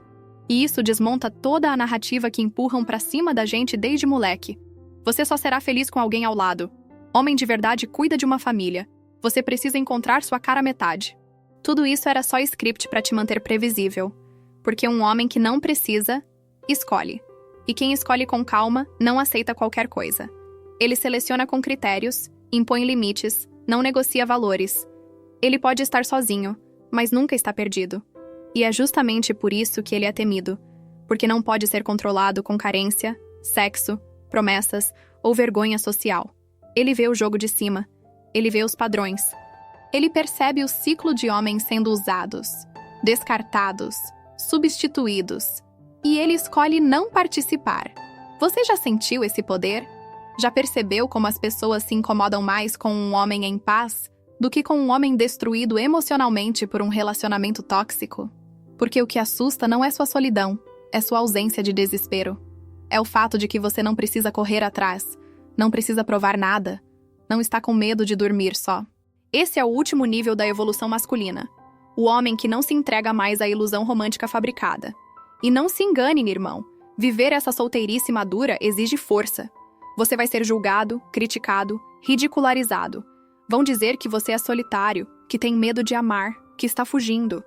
E isso desmonta toda a narrativa que empurram pra cima da gente desde moleque. Você só será feliz com alguém ao lado. Homem de verdade cuida de uma família. Você precisa encontrar sua cara metade. Tudo isso era só script pra te manter previsível. Porque um homem que não precisa, escolhe. E quem escolhe com calma, não aceita qualquer coisa. Ele seleciona com critérios, impõe limites, não negocia valores. Ele pode estar sozinho, mas nunca está perdido. E é justamente por isso que ele é temido, porque não pode ser controlado com carência, sexo, promessas ou vergonha social. Ele vê o jogo de cima, ele vê os padrões. Ele percebe o ciclo de homens sendo usados, descartados, substituídos, e ele escolhe não participar. Você já sentiu esse poder? Já percebeu como as pessoas se incomodam mais com um homem em paz do que com um homem destruído emocionalmente por um relacionamento tóxico? Porque o que assusta não é sua solidão, é sua ausência de desespero. É o fato de que você não precisa correr atrás, não precisa provar nada, não está com medo de dormir só. Esse é o último nível da evolução masculina. O homem que não se entrega mais à ilusão romântica fabricada. E não se engane, irmão, viver essa solteirice madura exige força. Você vai ser julgado, criticado, ridicularizado. Vão dizer que você é solitário, que tem medo de amar, que está fugindo.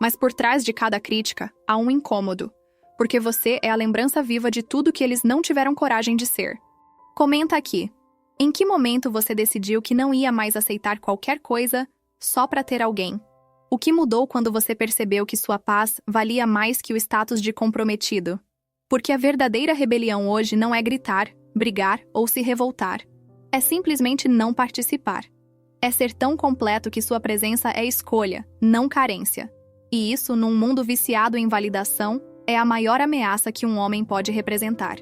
Mas por trás de cada crítica, há um incômodo, porque você é a lembrança viva de tudo que eles não tiveram coragem de ser. Comenta aqui, em que momento você decidiu que não ia mais aceitar qualquer coisa só para ter alguém? O que mudou quando você percebeu que sua paz valia mais que o status de comprometido? Porque a verdadeira rebelião hoje não é gritar, brigar ou se revoltar. É simplesmente não participar. É ser tão completo que sua presença é escolha, não carência. E isso, num mundo viciado em validação, é a maior ameaça que um homem pode representar.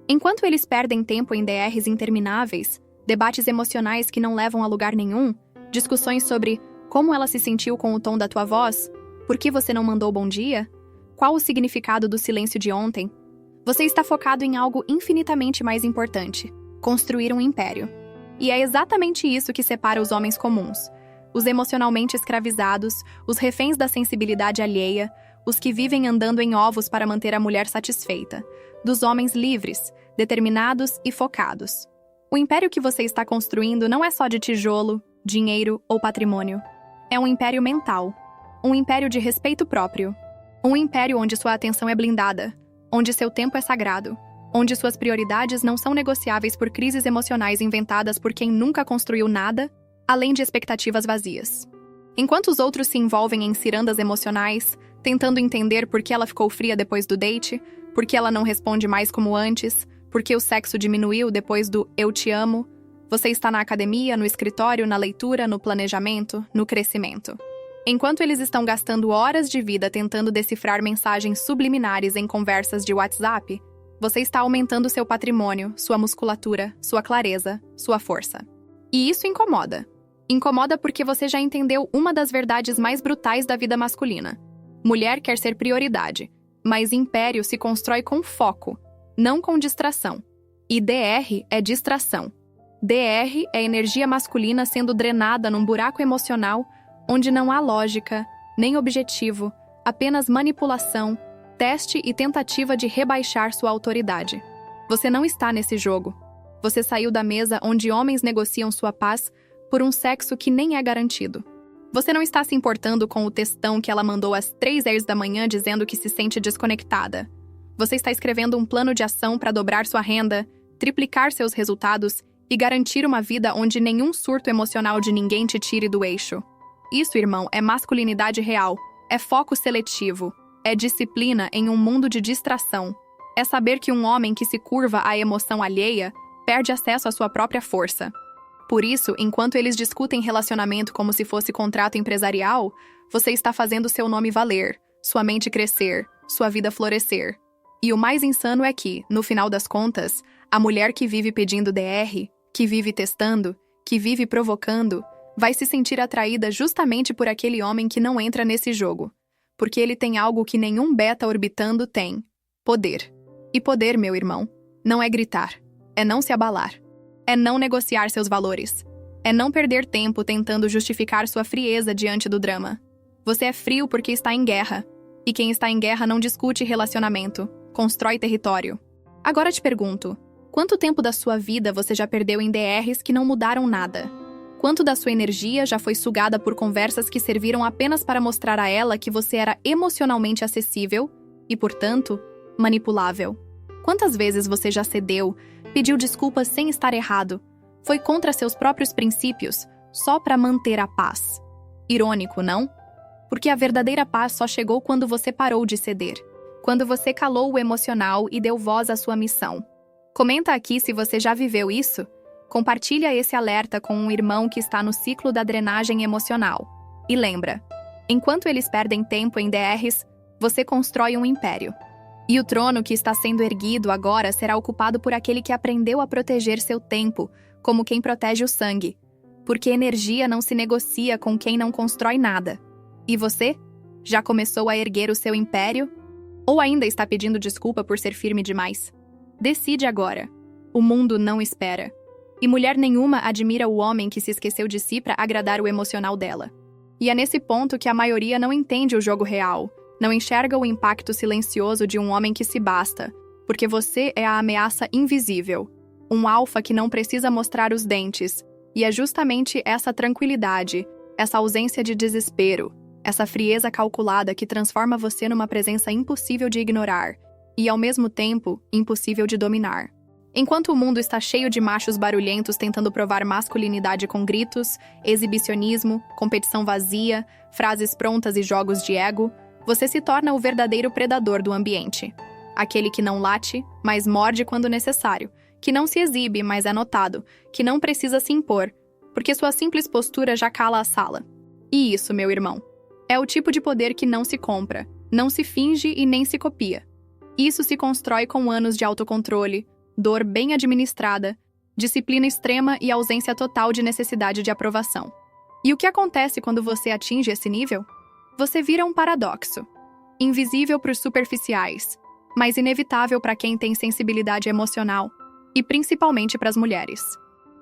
Enquanto eles perdem tempo em DRs intermináveis, debates emocionais que não levam a lugar nenhum, discussões sobre como ela se sentiu com o tom da tua voz, por que você não mandou bom dia, qual o significado do silêncio de ontem, você está focado em algo infinitamente mais importante: construir um império. E é exatamente isso que separa os homens comuns. Os emocionalmente escravizados, os reféns da sensibilidade alheia, os que vivem andando em ovos para manter a mulher satisfeita, dos homens livres, determinados e focados. O império que você está construindo não é só de tijolo, dinheiro ou patrimônio. É um império mental, um império de respeito próprio, um império onde sua atenção é blindada, onde seu tempo é sagrado, onde suas prioridades não são negociáveis por crises emocionais inventadas por quem nunca construiu nada, além de expectativas vazias. Enquanto os outros se envolvem em cirandas emocionais, tentando entender por que ela ficou fria depois do date, por que ela não responde mais como antes, por que o sexo diminuiu depois do "eu te amo", Você está na academia, no escritório, na leitura, no planejamento, no crescimento. Enquanto eles estão gastando horas de vida tentando decifrar mensagens subliminares em conversas de WhatsApp, você está aumentando seu patrimônio, sua musculatura, sua clareza, sua força. E isso incomoda. Incomoda porque você já entendeu uma das verdades mais brutais da vida masculina. Mulher quer ser prioridade, mas império se constrói com foco, não com distração. E DR é distração. DR é energia masculina sendo drenada num buraco emocional onde não há lógica, nem objetivo, apenas manipulação, teste e tentativa de rebaixar sua autoridade. Você não está nesse jogo. Você saiu da mesa onde homens negociam sua paz por um sexo que nem é garantido. Você não está se importando com o textão que ela mandou às 3h da manhã dizendo que se sente desconectada. Você está escrevendo um plano de ação para dobrar sua renda, triplicar seus resultados e garantir uma vida onde nenhum surto emocional de ninguém te tire do eixo. Isso, irmão, é masculinidade real, é foco seletivo, é disciplina em um mundo de distração. É saber que um homem que se curva à emoção alheia perde acesso à sua própria força. Por isso, enquanto eles discutem relacionamento como se fosse contrato empresarial, você está fazendo seu nome valer, sua mente crescer, sua vida florescer. E o mais insano é que, no final das contas, a mulher que vive pedindo DR, que vive testando, que vive provocando, vai se sentir atraída justamente por aquele homem que não entra nesse jogo. Porque ele tem algo que nenhum beta orbitando tem: poder. E poder, meu irmão, não é gritar, é não se abalar, é não negociar seus valores, é não perder tempo tentando justificar sua frieza diante do drama. Você é frio porque está em guerra, e quem está em guerra não discute relacionamento, constrói território. Agora te pergunto, quanto tempo da sua vida você já perdeu em DRs que não mudaram nada? Quanto da sua energia já foi sugada por conversas que serviram apenas para mostrar a ela que você era emocionalmente acessível e, portanto, manipulável? Quantas vezes você já cedeu, pediu desculpas sem estar errado, foi contra seus próprios princípios só para manter a paz? Irônico, não? Porque a verdadeira paz só chegou quando você parou de ceder, quando você calou o emocional e deu voz à sua missão. Comenta aqui se você já viveu isso. Compartilha esse alerta com um irmão que está no ciclo da drenagem emocional. E lembra, enquanto eles perdem tempo em DRs, você constrói um império. E o trono que está sendo erguido agora será ocupado por aquele que aprendeu a proteger seu tempo, como quem protege o sangue. Porque energia não se negocia com quem não constrói nada. E você? Já começou a erguer o seu império? Ou ainda está pedindo desculpa por ser firme demais? Decide agora. O mundo não espera. E mulher nenhuma admira o homem que se esqueceu de si para agradar o emocional dela. E é nesse ponto que a maioria não entende o jogo real, não enxerga o impacto silencioso de um homem que se basta, porque você é a ameaça invisível, um alfa que não precisa mostrar os dentes, e é justamente essa tranquilidade, essa ausência de desespero, essa frieza calculada que transforma você numa presença impossível de ignorar, e ao mesmo tempo, impossível de dominar. Enquanto o mundo está cheio de machos barulhentos tentando provar masculinidade com gritos, exibicionismo, competição vazia, frases prontas e jogos de ego, você se torna o verdadeiro predador do ambiente. Aquele que não late, mas morde quando necessário, que não se exibe, mas é notado, que não precisa se impor, porque sua simples postura já cala a sala. E isso, meu irmão, é o tipo de poder que não se compra, não se finge e nem se copia. Isso se constrói com anos de autocontrole, dor bem administrada, disciplina extrema e ausência total de necessidade de aprovação. E o que acontece quando você atinge esse nível? Você vira um paradoxo. Invisível para os superficiais, mas inevitável para quem tem sensibilidade emocional, e principalmente para as mulheres.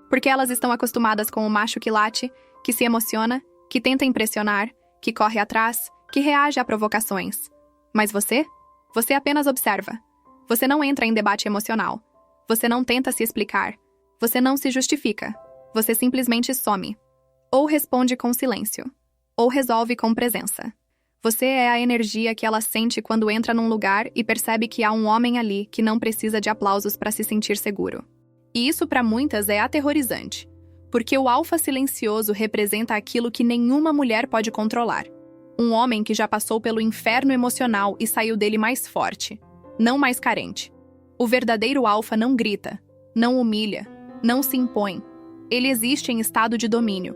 Porque elas estão acostumadas com o macho que late, que se emociona, que tenta impressionar, que corre atrás, que reage a provocações. Mas você? Você apenas observa. Você não entra em debate emocional. Você não tenta se explicar. Você não se justifica. Você simplesmente some. Ou responde com silêncio. Ou resolve com presença. Você é a energia que ela sente quando entra num lugar e percebe que há um homem ali que não precisa de aplausos para se sentir seguro. E isso para muitas é aterrorizante. Porque o alfa silencioso representa aquilo que nenhuma mulher pode controlar. Um homem que já passou pelo inferno emocional e saiu dele mais forte, não mais carente. O verdadeiro alfa não grita, não humilha, não se impõe. Ele existe em estado de domínio.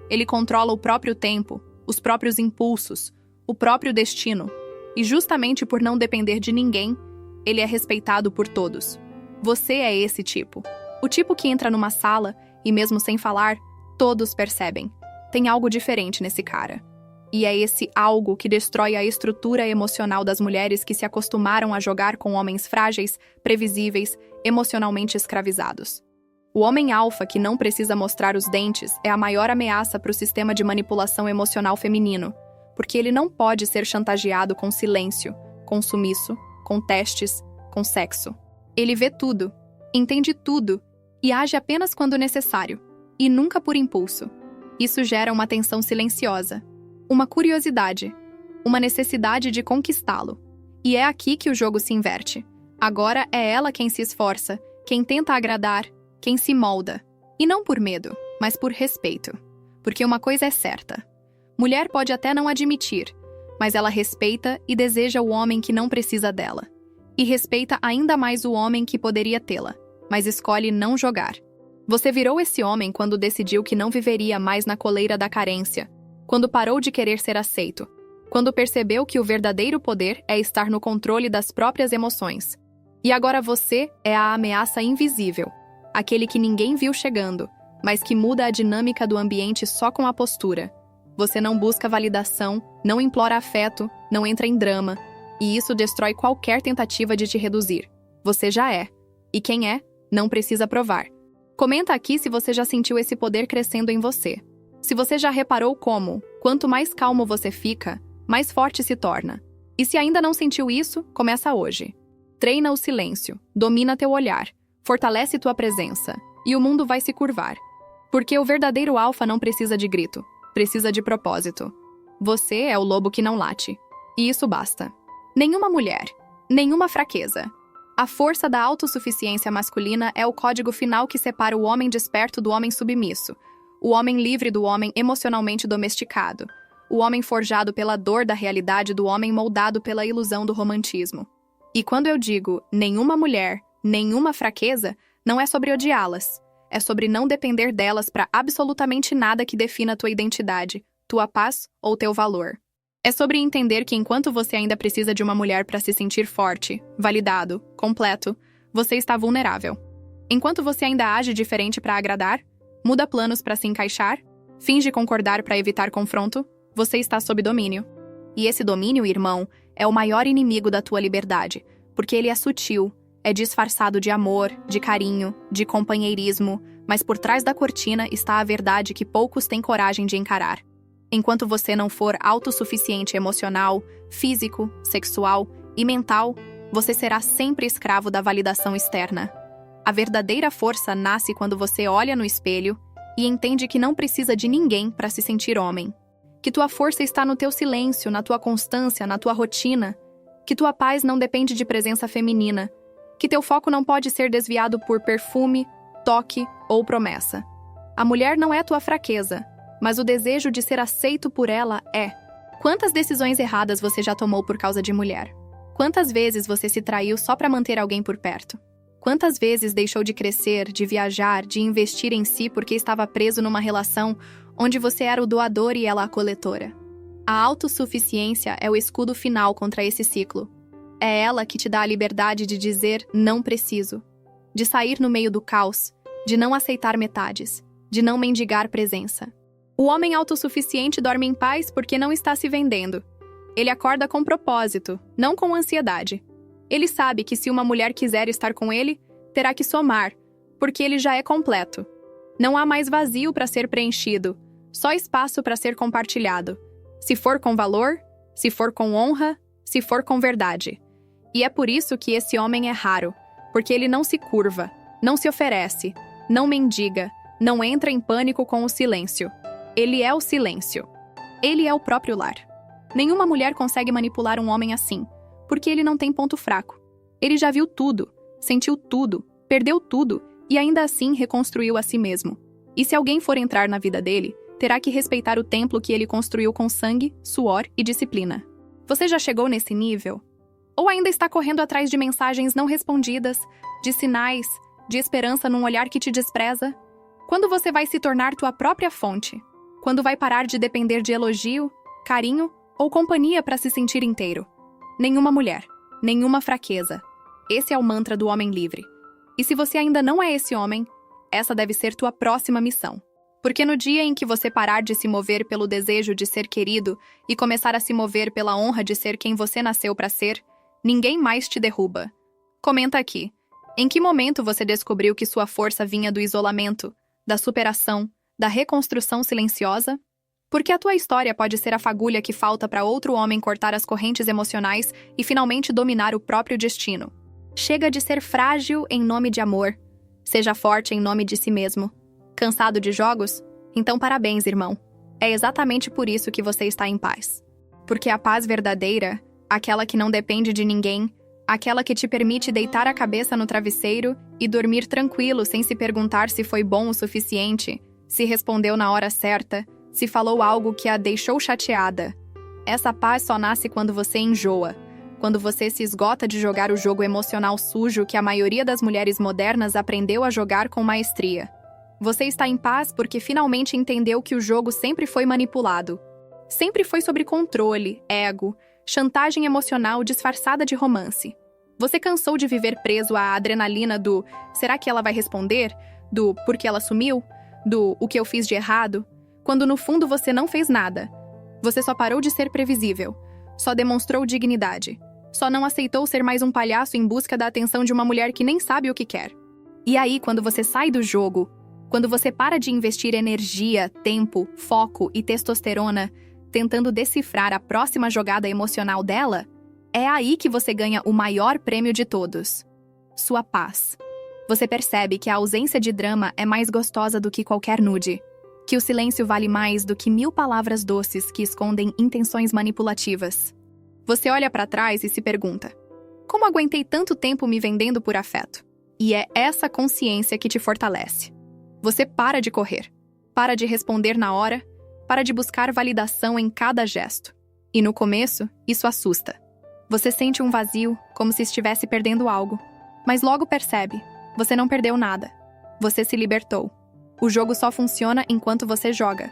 Ele controla o próprio tempo, os próprios impulsos, o próprio destino. E justamente por não depender de ninguém, ele é respeitado por todos. Você é esse tipo. O tipo que entra numa sala e, mesmo sem falar, todos percebem. Tem algo diferente nesse cara. E é esse algo que destrói a estrutura emocional das mulheres que se acostumaram a jogar com homens frágeis, previsíveis, emocionalmente escravizados. O homem alfa que não precisa mostrar os dentes é a maior ameaça para o sistema de manipulação emocional feminino, porque ele não pode ser chantageado com silêncio, com sumiço, com testes, com sexo. Ele vê tudo, entende tudo e age apenas quando necessário, e nunca por impulso. Isso gera uma tensão silenciosa, uma curiosidade, uma necessidade de conquistá-lo. E é aqui que o jogo se inverte. Agora é ela quem se esforça, quem tenta agradar, quem se molda. E não por medo, mas por respeito. Porque uma coisa é certa. Mulher pode até não admitir, mas ela respeita e deseja o homem que não precisa dela. E respeita ainda mais o homem que poderia tê-la, mas escolhe não jogar. Você virou esse homem quando decidiu que não viveria mais na coleira da carência, quando parou de querer ser aceito, quando percebeu que o verdadeiro poder é estar no controle das próprias emoções. E agora você é a ameaça invisível, aquele que ninguém viu chegando, mas que muda a dinâmica do ambiente só com a postura. Você não busca validação, não implora afeto, não entra em drama, e isso destrói qualquer tentativa de te reduzir. Você já é. E quem é, não precisa provar. Comenta aqui se você já sentiu esse poder crescendo em você. Se você já reparou como, quanto mais calmo você fica, mais forte se torna. E se ainda não sentiu isso, começa hoje. Treina o silêncio, domina teu olhar, fortalece tua presença, e o mundo vai se curvar. Porque o verdadeiro alfa não precisa de grito, precisa de propósito. Você é o lobo que não late. E isso basta. Nenhuma mulher, nenhuma fraqueza. A força da autossuficiência masculina é o código final que separa o homem desperto do homem submisso, o homem livre do homem emocionalmente domesticado, o homem forjado pela dor da realidade do homem moldado pela ilusão do romantismo. E quando eu digo nenhuma mulher, nenhuma fraqueza, não é sobre odiá-las. É sobre não depender delas para absolutamente nada que defina tua identidade, tua paz ou teu valor. É sobre entender que enquanto você ainda precisa de uma mulher para se sentir forte, validado, completo, você está vulnerável. Enquanto você ainda age diferente para agradar, muda planos para se encaixar, finge concordar para evitar confronto, você está sob domínio. E esse domínio, irmão, é o maior inimigo da tua liberdade, porque ele é sutil, é disfarçado de amor, de carinho, de companheirismo, mas por trás da cortina está a verdade que poucos têm coragem de encarar. Enquanto você não for autossuficiente emocional, físico, sexual e mental, você será sempre escravo da validação externa. A verdadeira força nasce quando você olha no espelho e entende que não precisa de ninguém para se sentir homem. Que tua força está no teu silêncio, na tua constância, na tua rotina. Que tua paz não depende de presença feminina. Que teu foco não pode ser desviado por perfume, toque ou promessa. A mulher não é tua fraqueza, mas o desejo de ser aceito por ela é. Quantas decisões erradas você já tomou por causa de mulher? Quantas vezes você se traiu só para manter alguém por perto? Quantas vezes deixou de crescer, de viajar, de investir em si porque estava preso numa relação onde você era o doador e ela a coletora? A autossuficiência é o escudo final contra esse ciclo. É ela que te dá a liberdade de dizer não preciso, de sair no meio do caos, de não aceitar metades, de não mendigar presença. O homem autossuficiente dorme em paz porque não está se vendendo. Ele acorda com propósito, não com ansiedade. Ele sabe que se uma mulher quiser estar com ele, terá que somar, porque ele já é completo. Não há mais vazio para ser preenchido, só espaço para ser compartilhado. Se for com valor, se for com honra, se for com verdade. E é por isso que esse homem é raro, porque ele não se curva, não se oferece, não mendiga, não entra em pânico com o silêncio. Ele é o silêncio. Ele é o próprio lar. Nenhuma mulher consegue manipular um homem assim, porque ele não tem ponto fraco. Ele já viu tudo, sentiu tudo, perdeu tudo e ainda assim reconstruiu a si mesmo. E se alguém for entrar na vida dele, terá que respeitar o templo que ele construiu com sangue, suor e disciplina. Você já chegou nesse nível? Ou ainda está correndo atrás de mensagens não respondidas, de sinais, de esperança num olhar que te despreza? Quando você vai se tornar tua própria fonte? Quando vai parar de depender de elogio, carinho ou companhia para se sentir inteiro? Nenhuma mulher, nenhuma fraqueza. Esse é o mantra do homem livre. E se você ainda não é esse homem, essa deve ser tua próxima missão. Porque no dia em que você parar de se mover pelo desejo de ser querido e começar a se mover pela honra de ser quem você nasceu para ser, ninguém mais te derruba. Comenta aqui. Em que momento você descobriu que sua força vinha do isolamento, da superação, da reconstrução silenciosa? Porque a tua história pode ser a fagulha que falta para outro homem cortar as correntes emocionais e finalmente dominar o próprio destino. Chega de ser frágil em nome de amor. Seja forte em nome de si mesmo. Cansado de jogos? Então parabéns, irmão. É exatamente por isso que você está em paz. Porque a paz verdadeira, aquela que não depende de ninguém, aquela que te permite deitar a cabeça no travesseiro e dormir tranquilo sem se perguntar se foi bom o suficiente, se respondeu na hora certa, se falou algo que a deixou chateada. Essa paz só nasce quando você enjoa, quando você se esgota de jogar o jogo emocional sujo que a maioria das mulheres modernas aprendeu a jogar com maestria. Você está em paz porque finalmente entendeu que o jogo sempre foi manipulado. Sempre foi sobre controle, ego, chantagem emocional disfarçada de romance. Você cansou de viver preso à adrenalina do "será que ela vai responder?", do "por que ela sumiu?", do "o que eu fiz de errado?", quando no fundo você não fez nada. Você só parou de ser previsível, só demonstrou dignidade, só não aceitou ser mais um palhaço em busca da atenção de uma mulher que nem sabe o que quer. E aí, quando você sai do jogo, quando você para de investir energia, tempo, foco e testosterona tentando decifrar a próxima jogada emocional dela, é aí que você ganha o maior prêmio de todos: sua paz. Você percebe que a ausência de drama é mais gostosa do que qualquer nude, que o silêncio vale mais do que 1000 palavras doces que escondem intenções manipulativas. Você olha para trás e se pergunta: como aguentei tanto tempo me vendendo por afeto? E é essa consciência que te fortalece. Você para de correr, para de responder na hora, para de buscar validação em cada gesto. E no começo, isso assusta. Você sente um vazio, como se estivesse perdendo algo. Mas logo percebe, você não perdeu nada. Você se libertou. O jogo só funciona enquanto você joga.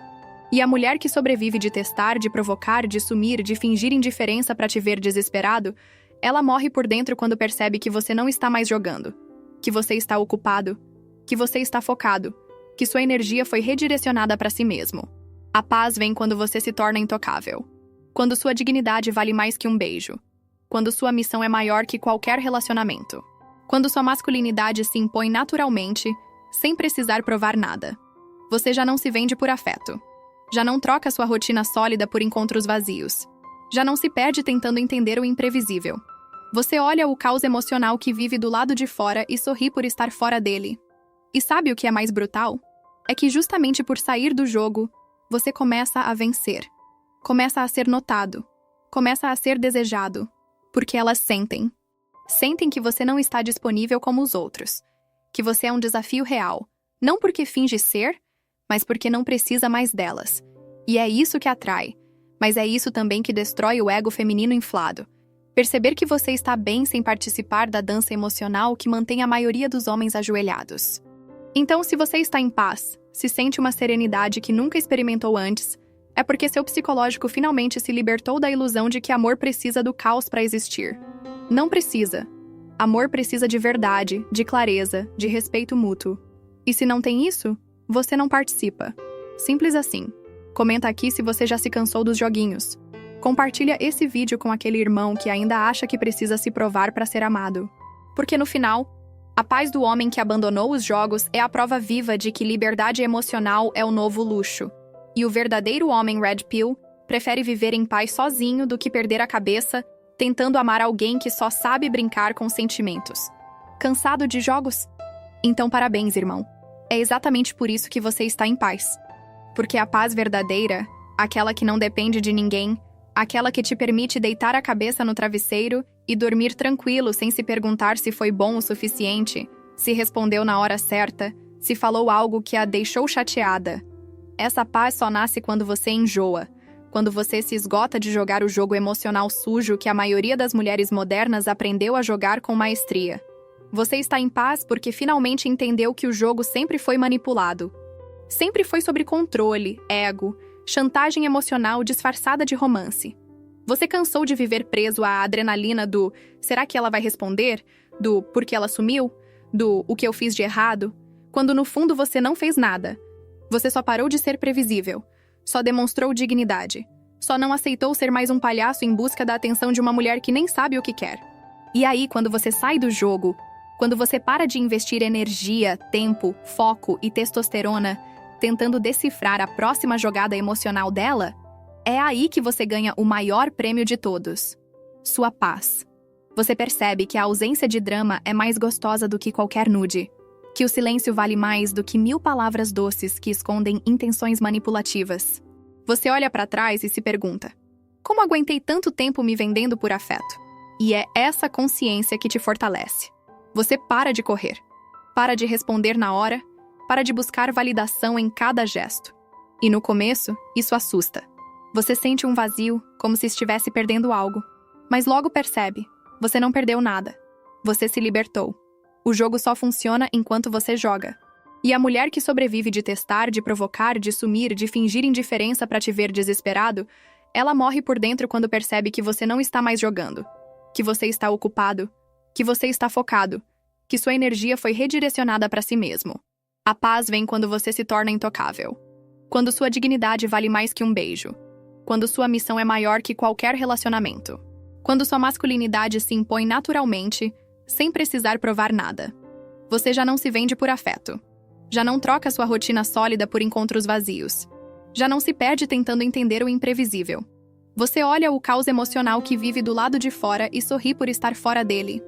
E a mulher que sobrevive de testar, de provocar, de sumir, de fingir indiferença para te ver desesperado, ela morre por dentro quando percebe que você não está mais jogando, que você está ocupado, que você está focado, que sua energia foi redirecionada para si mesmo. A paz vem quando você se torna intocável. Quando sua dignidade vale mais que um beijo. Quando sua missão é maior que qualquer relacionamento. Quando sua masculinidade se impõe naturalmente, sem precisar provar nada. Você já não se vende por afeto. Já não troca sua rotina sólida por encontros vazios. Já não se perde tentando entender o imprevisível. Você olha o caos emocional que vive do lado de fora e sorri por estar fora dele. E sabe o que é mais brutal? É que justamente por sair do jogo, você começa a vencer. Começa a ser notado. Começa a ser desejado. Porque elas sentem. Sentem que você não está disponível como os outros. Que você é um desafio real. Não porque finge ser, mas porque não precisa mais delas. E é isso que atrai. Mas é isso também que destrói o ego feminino inflado. Perceber que você está bem sem participar da dança emocional que mantém a maioria dos homens ajoelhados. Então, se você está em paz, se sente uma serenidade que nunca experimentou antes, é porque seu psicológico finalmente se libertou da ilusão de que amor precisa do caos para existir. Não precisa. Amor precisa de verdade, de clareza, de respeito mútuo. E se não tem isso, você não participa. Simples assim. Comenta aqui se você já se cansou dos joguinhos. Compartilha esse vídeo com aquele irmão que ainda acha que precisa se provar para ser amado. Porque no final, a paz do homem que abandonou os jogos é a prova viva de que liberdade emocional é o novo luxo. E o verdadeiro homem Red Pill prefere viver em paz sozinho do que perder a cabeça tentando amar alguém que só sabe brincar com sentimentos. Cansado de jogos? Então parabéns, irmão. É exatamente por isso que você está em paz. Porque a paz verdadeira, aquela que não depende de ninguém, aquela que te permite deitar a cabeça no travesseiro e dormir tranquilo sem se perguntar se foi bom o suficiente, se respondeu na hora certa, se falou algo que a deixou chateada. Essa paz só nasce quando você enjoa, quando você se esgota de jogar o jogo emocional sujo que a maioria das mulheres modernas aprendeu a jogar com maestria. Você está em paz porque finalmente entendeu que o jogo sempre foi manipulado. Sempre foi sobre controle, ego, chantagem emocional disfarçada de romance. Você cansou de viver preso à adrenalina do será que ela vai responder? Do por que ela sumiu? Do o que eu fiz de errado? Quando no fundo você não fez nada. Você só parou de ser previsível. Só demonstrou dignidade. Só não aceitou ser mais um palhaço em busca da atenção de uma mulher que nem sabe o que quer. E aí, quando você sai do jogo, quando você para de investir energia, tempo, foco e testosterona tentando decifrar a próxima jogada emocional dela, é aí que você ganha o maior prêmio de todos: sua paz. Você percebe que a ausência de drama é mais gostosa do que qualquer nude, que o silêncio vale mais do que 1000 palavras doces que escondem intenções manipulativas. Você olha para trás e se pergunta: como aguentei tanto tempo me vendendo por afeto? E é essa consciência que te fortalece. Você para de correr, para de responder na hora, para de buscar validação em cada gesto. E no começo, isso assusta. Você sente um vazio, como se estivesse perdendo algo. Mas logo percebe, você não perdeu nada. Você se libertou. O jogo só funciona enquanto você joga. E a mulher que sobrevive de testar, de provocar, de sumir, de fingir indiferença para te ver desesperado, ela morre por dentro quando percebe que você não está mais jogando, que você está ocupado, que você está focado, que sua energia foi redirecionada para si mesmo. A paz vem quando você se torna intocável. Quando sua dignidade vale mais que um beijo. Quando sua missão é maior que qualquer relacionamento. Quando sua masculinidade se impõe naturalmente, sem precisar provar nada. Você já não se vende por afeto. Já não troca sua rotina sólida por encontros vazios. Já não se perde tentando entender o imprevisível. Você olha o caos emocional que vive do lado de fora e sorri por estar fora dele.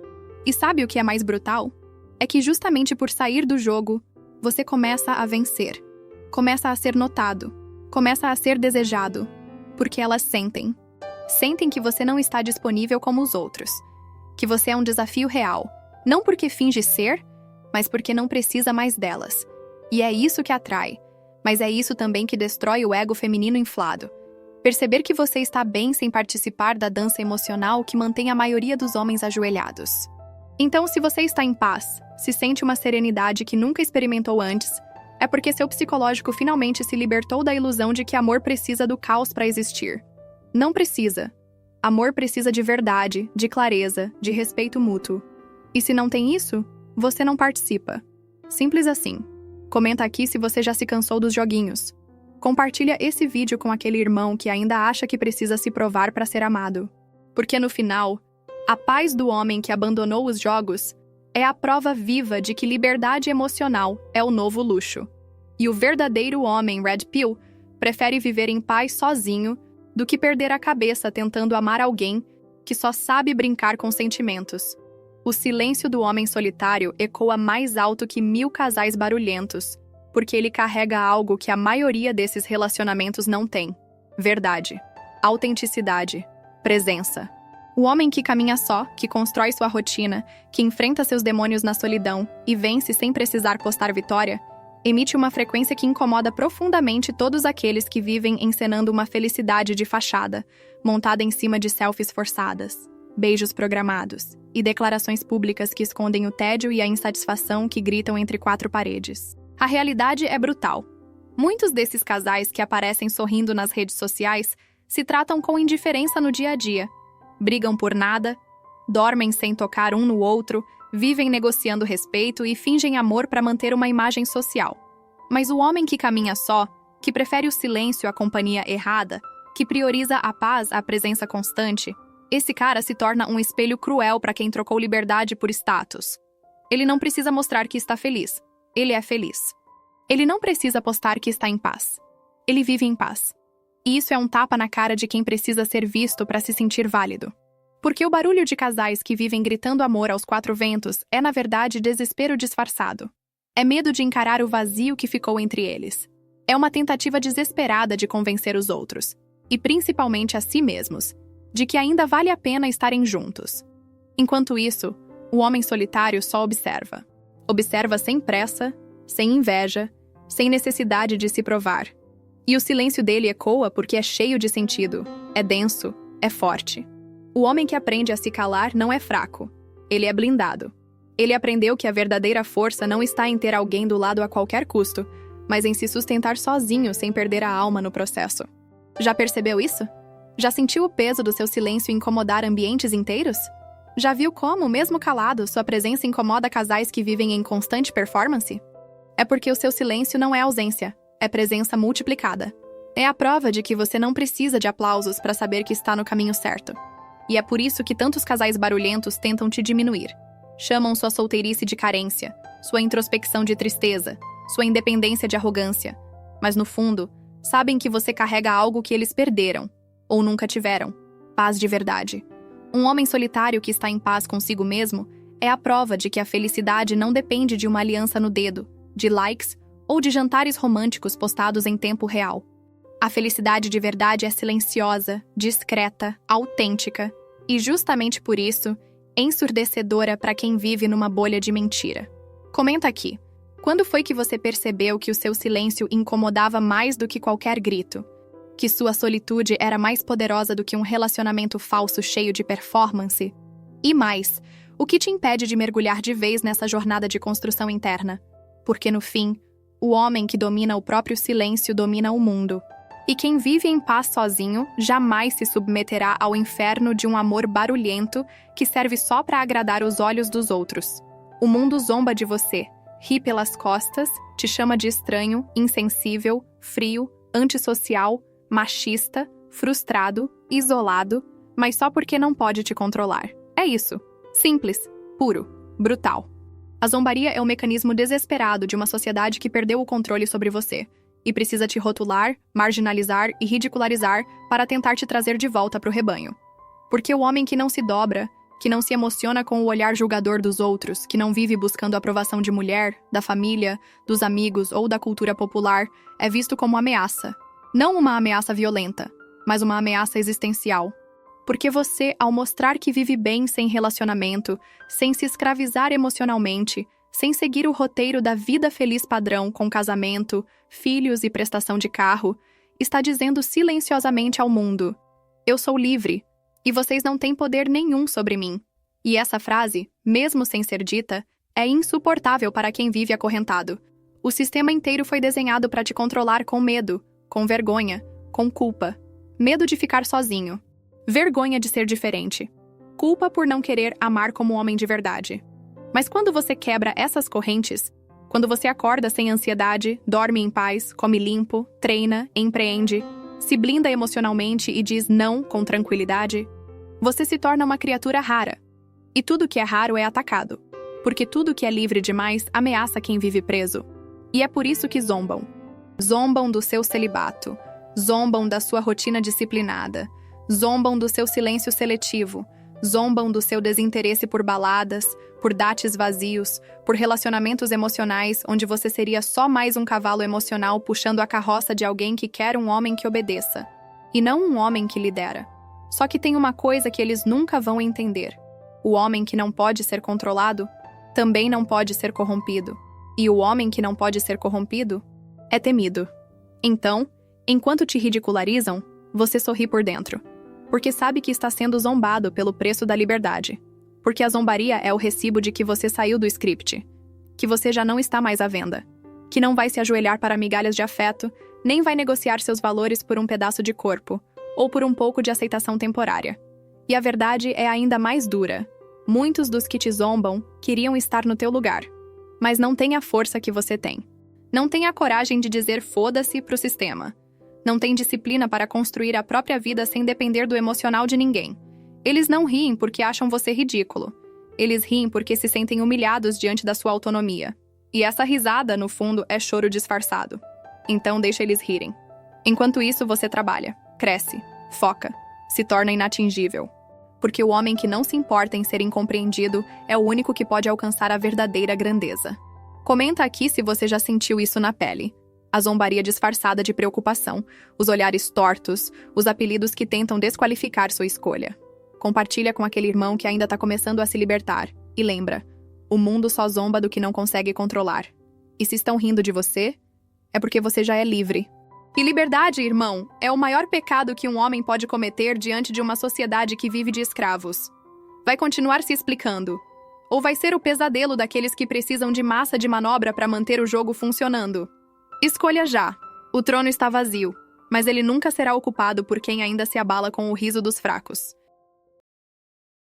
E sabe o que é mais brutal? É que justamente por sair do jogo, você começa a vencer. Começa a ser notado. Começa a ser desejado. Porque elas sentem. Sentem que você não está disponível como os outros. Que você é um desafio real. Não porque finge ser, mas porque não precisa mais delas. E é isso que atrai. Mas é isso também que destrói o ego feminino inflado. Perceber que você está bem sem participar da dança emocional que mantém a maioria dos homens ajoelhados. Então, se você está em paz, se sente uma serenidade que nunca experimentou antes, é porque seu psicológico finalmente se libertou da ilusão de que amor precisa do caos para existir. Não precisa. Amor precisa de verdade, de clareza, de respeito mútuo. E se não tem isso, você não participa. Simples assim. Comenta aqui se você já se cansou dos joguinhos. Compartilha esse vídeo com aquele irmão que ainda acha que precisa se provar para ser amado. Porque no final, a paz do homem que abandonou os jogos é a prova viva de que liberdade emocional é o novo luxo. E o verdadeiro homem Red Pill prefere viver em paz sozinho do que perder a cabeça tentando amar alguém que só sabe brincar com sentimentos. O silêncio do homem solitário ecoa mais alto que 1000 casais barulhentos, porque ele carrega algo que a maioria desses relacionamentos não tem: verdade, autenticidade, presença. O homem que caminha só, que constrói sua rotina, que enfrenta seus demônios na solidão e vence sem precisar postar vitória, emite uma frequência que incomoda profundamente todos aqueles que vivem encenando uma felicidade de fachada, montada em cima de selfies forçadas, beijos programados e declarações públicas que escondem o tédio e a insatisfação que gritam entre 4 paredes. A realidade é brutal. Muitos desses casais que aparecem sorrindo nas redes sociais se tratam com indiferença no dia a dia. Brigam por nada, dormem sem tocar um no outro, vivem negociando respeito e fingem amor para manter uma imagem social. Mas o homem que caminha só, que prefere o silêncio à companhia errada, que prioriza a paz à presença constante, esse cara se torna um espelho cruel para quem trocou liberdade por status. Ele não precisa mostrar que está feliz. Ele é feliz. Ele não precisa postar que está em paz. Ele vive em paz. E isso é um tapa na cara de quem precisa ser visto para se sentir válido. Porque o barulho de casais que vivem gritando amor aos 4 ventos é, na verdade, desespero disfarçado. É medo de encarar o vazio que ficou entre eles. É uma tentativa desesperada de convencer os outros, e principalmente a si mesmos, de que ainda vale a pena estarem juntos. Enquanto isso, o homem solitário só observa. Observa sem pressa, sem inveja, sem necessidade de se provar. E o silêncio dele ecoa porque é cheio de sentido, é denso, é forte. O homem que aprende a se calar não é fraco, ele é blindado. Ele aprendeu que a verdadeira força não está em ter alguém do lado a qualquer custo, mas em se sustentar sozinho sem perder a alma no processo. Já percebeu isso? Já sentiu o peso do seu silêncio incomodar ambientes inteiros? Já viu como, mesmo calado, sua presença incomoda casais que vivem em constante performance? É porque o seu silêncio não é ausência, é presença multiplicada. É a prova de que você não precisa de aplausos para saber que está no caminho certo. E é por isso que tantos casais barulhentos tentam te diminuir. Chamam sua solteirice de carência, sua introspecção de tristeza, sua independência de arrogância. Mas no fundo, sabem que você carrega algo que eles perderam, ou nunca tiveram: paz de verdade. Um homem solitário que está em paz consigo mesmo é a prova de que a felicidade não depende de uma aliança no dedo, de likes ou de jantares românticos postados em tempo real. A felicidade de verdade é silenciosa, discreta, autêntica e, justamente por isso, ensurdecedora para quem vive numa bolha de mentira. Comenta aqui. Quando foi que você percebeu que o seu silêncio incomodava mais do que qualquer grito? Que sua solitude era mais poderosa do que um relacionamento falso cheio de performance? E mais, o que te impede de mergulhar de vez nessa jornada de construção interna? Porque, no fim, o homem que domina o próprio silêncio domina o mundo. E quem vive em paz sozinho jamais se submeterá ao inferno de um amor barulhento que serve só para agradar os olhos dos outros. O mundo zomba de você, ri pelas costas, te chama de estranho, insensível, frio, antissocial, machista, frustrado, isolado, mas só porque não pode te controlar. É isso. Simples, puro, brutal. A zombaria é o mecanismo desesperado de uma sociedade que perdeu o controle sobre você e precisa te rotular, marginalizar e ridicularizar para tentar te trazer de volta para o rebanho. Porque o homem que não se dobra, que não se emociona com o olhar julgador dos outros, que não vive buscando a aprovação de mulher, da família, dos amigos ou da cultura popular, é visto como ameaça. Não uma ameaça violenta, mas uma ameaça existencial. Porque você, ao mostrar que vive bem sem relacionamento, sem se escravizar emocionalmente, sem seguir o roteiro da vida feliz padrão com casamento, filhos e prestação de carro, está dizendo silenciosamente ao mundo: eu sou livre, e vocês não têm poder nenhum sobre mim. E essa frase, mesmo sem ser dita, é insuportável para quem vive acorrentado. O sistema inteiro foi desenhado para te controlar com medo, com vergonha, com culpa. Medo de ficar sozinho. Vergonha de ser diferente. Culpa por não querer amar como homem de verdade. Mas quando você quebra essas correntes, quando você acorda sem ansiedade, dorme em paz, come limpo, treina, empreende, se blinda emocionalmente e diz não com tranquilidade, você se torna uma criatura rara. E tudo que é raro é atacado, porque tudo que é livre demais ameaça quem vive preso. E é por isso que zombam. Zombam do seu celibato, zombam da sua rotina disciplinada, zombam do seu silêncio seletivo, zombam do seu desinteresse por baladas, por dates vazios, por relacionamentos emocionais onde você seria só mais um cavalo emocional puxando a carroça de alguém que quer um homem que obedeça, e não um homem que lidera. Só que tem uma coisa que eles nunca vão entender. O homem que não pode ser controlado também não pode ser corrompido. E o homem que não pode ser corrompido é temido. Então, enquanto te ridicularizam, você sorri por dentro. Porque sabe que está sendo zombado pelo preço da liberdade. Porque a zombaria é o recibo de que você saiu do script. Que você já não está mais à venda. Que não vai se ajoelhar para migalhas de afeto, nem vai negociar seus valores por um pedaço de corpo, ou por um pouco de aceitação temporária. E a verdade é ainda mais dura. Muitos dos que te zombam queriam estar no teu lugar, mas não têm a força que você tem. Não têm a coragem de dizer foda-se pro sistema. Não têm disciplina para construir a própria vida sem depender do emocional de ninguém. Eles não riem porque acham você ridículo. Eles riem porque se sentem humilhados diante da sua autonomia. E essa risada, no fundo, é choro disfarçado. Então deixa eles rirem. Enquanto isso, você trabalha, cresce, foca, se torna inatingível. Porque o homem que não se importa em ser incompreendido é o único que pode alcançar a verdadeira grandeza. Comenta aqui se você já sentiu isso na pele. A zombaria disfarçada de preocupação, os olhares tortos, os apelidos que tentam desqualificar sua escolha. Compartilha com aquele irmão que ainda está começando a se libertar. E lembra, o mundo só zomba do que não consegue controlar. E se estão rindo de você, é porque você já é livre. E liberdade, irmão, é o maior pecado que um homem pode cometer diante de uma sociedade que vive de escravos. Vai continuar se explicando. Ou vai ser o pesadelo daqueles que precisam de massa de manobra para manter o jogo funcionando. Escolha já. O trono está vazio, mas ele nunca será ocupado por quem ainda se abala com o riso dos fracos.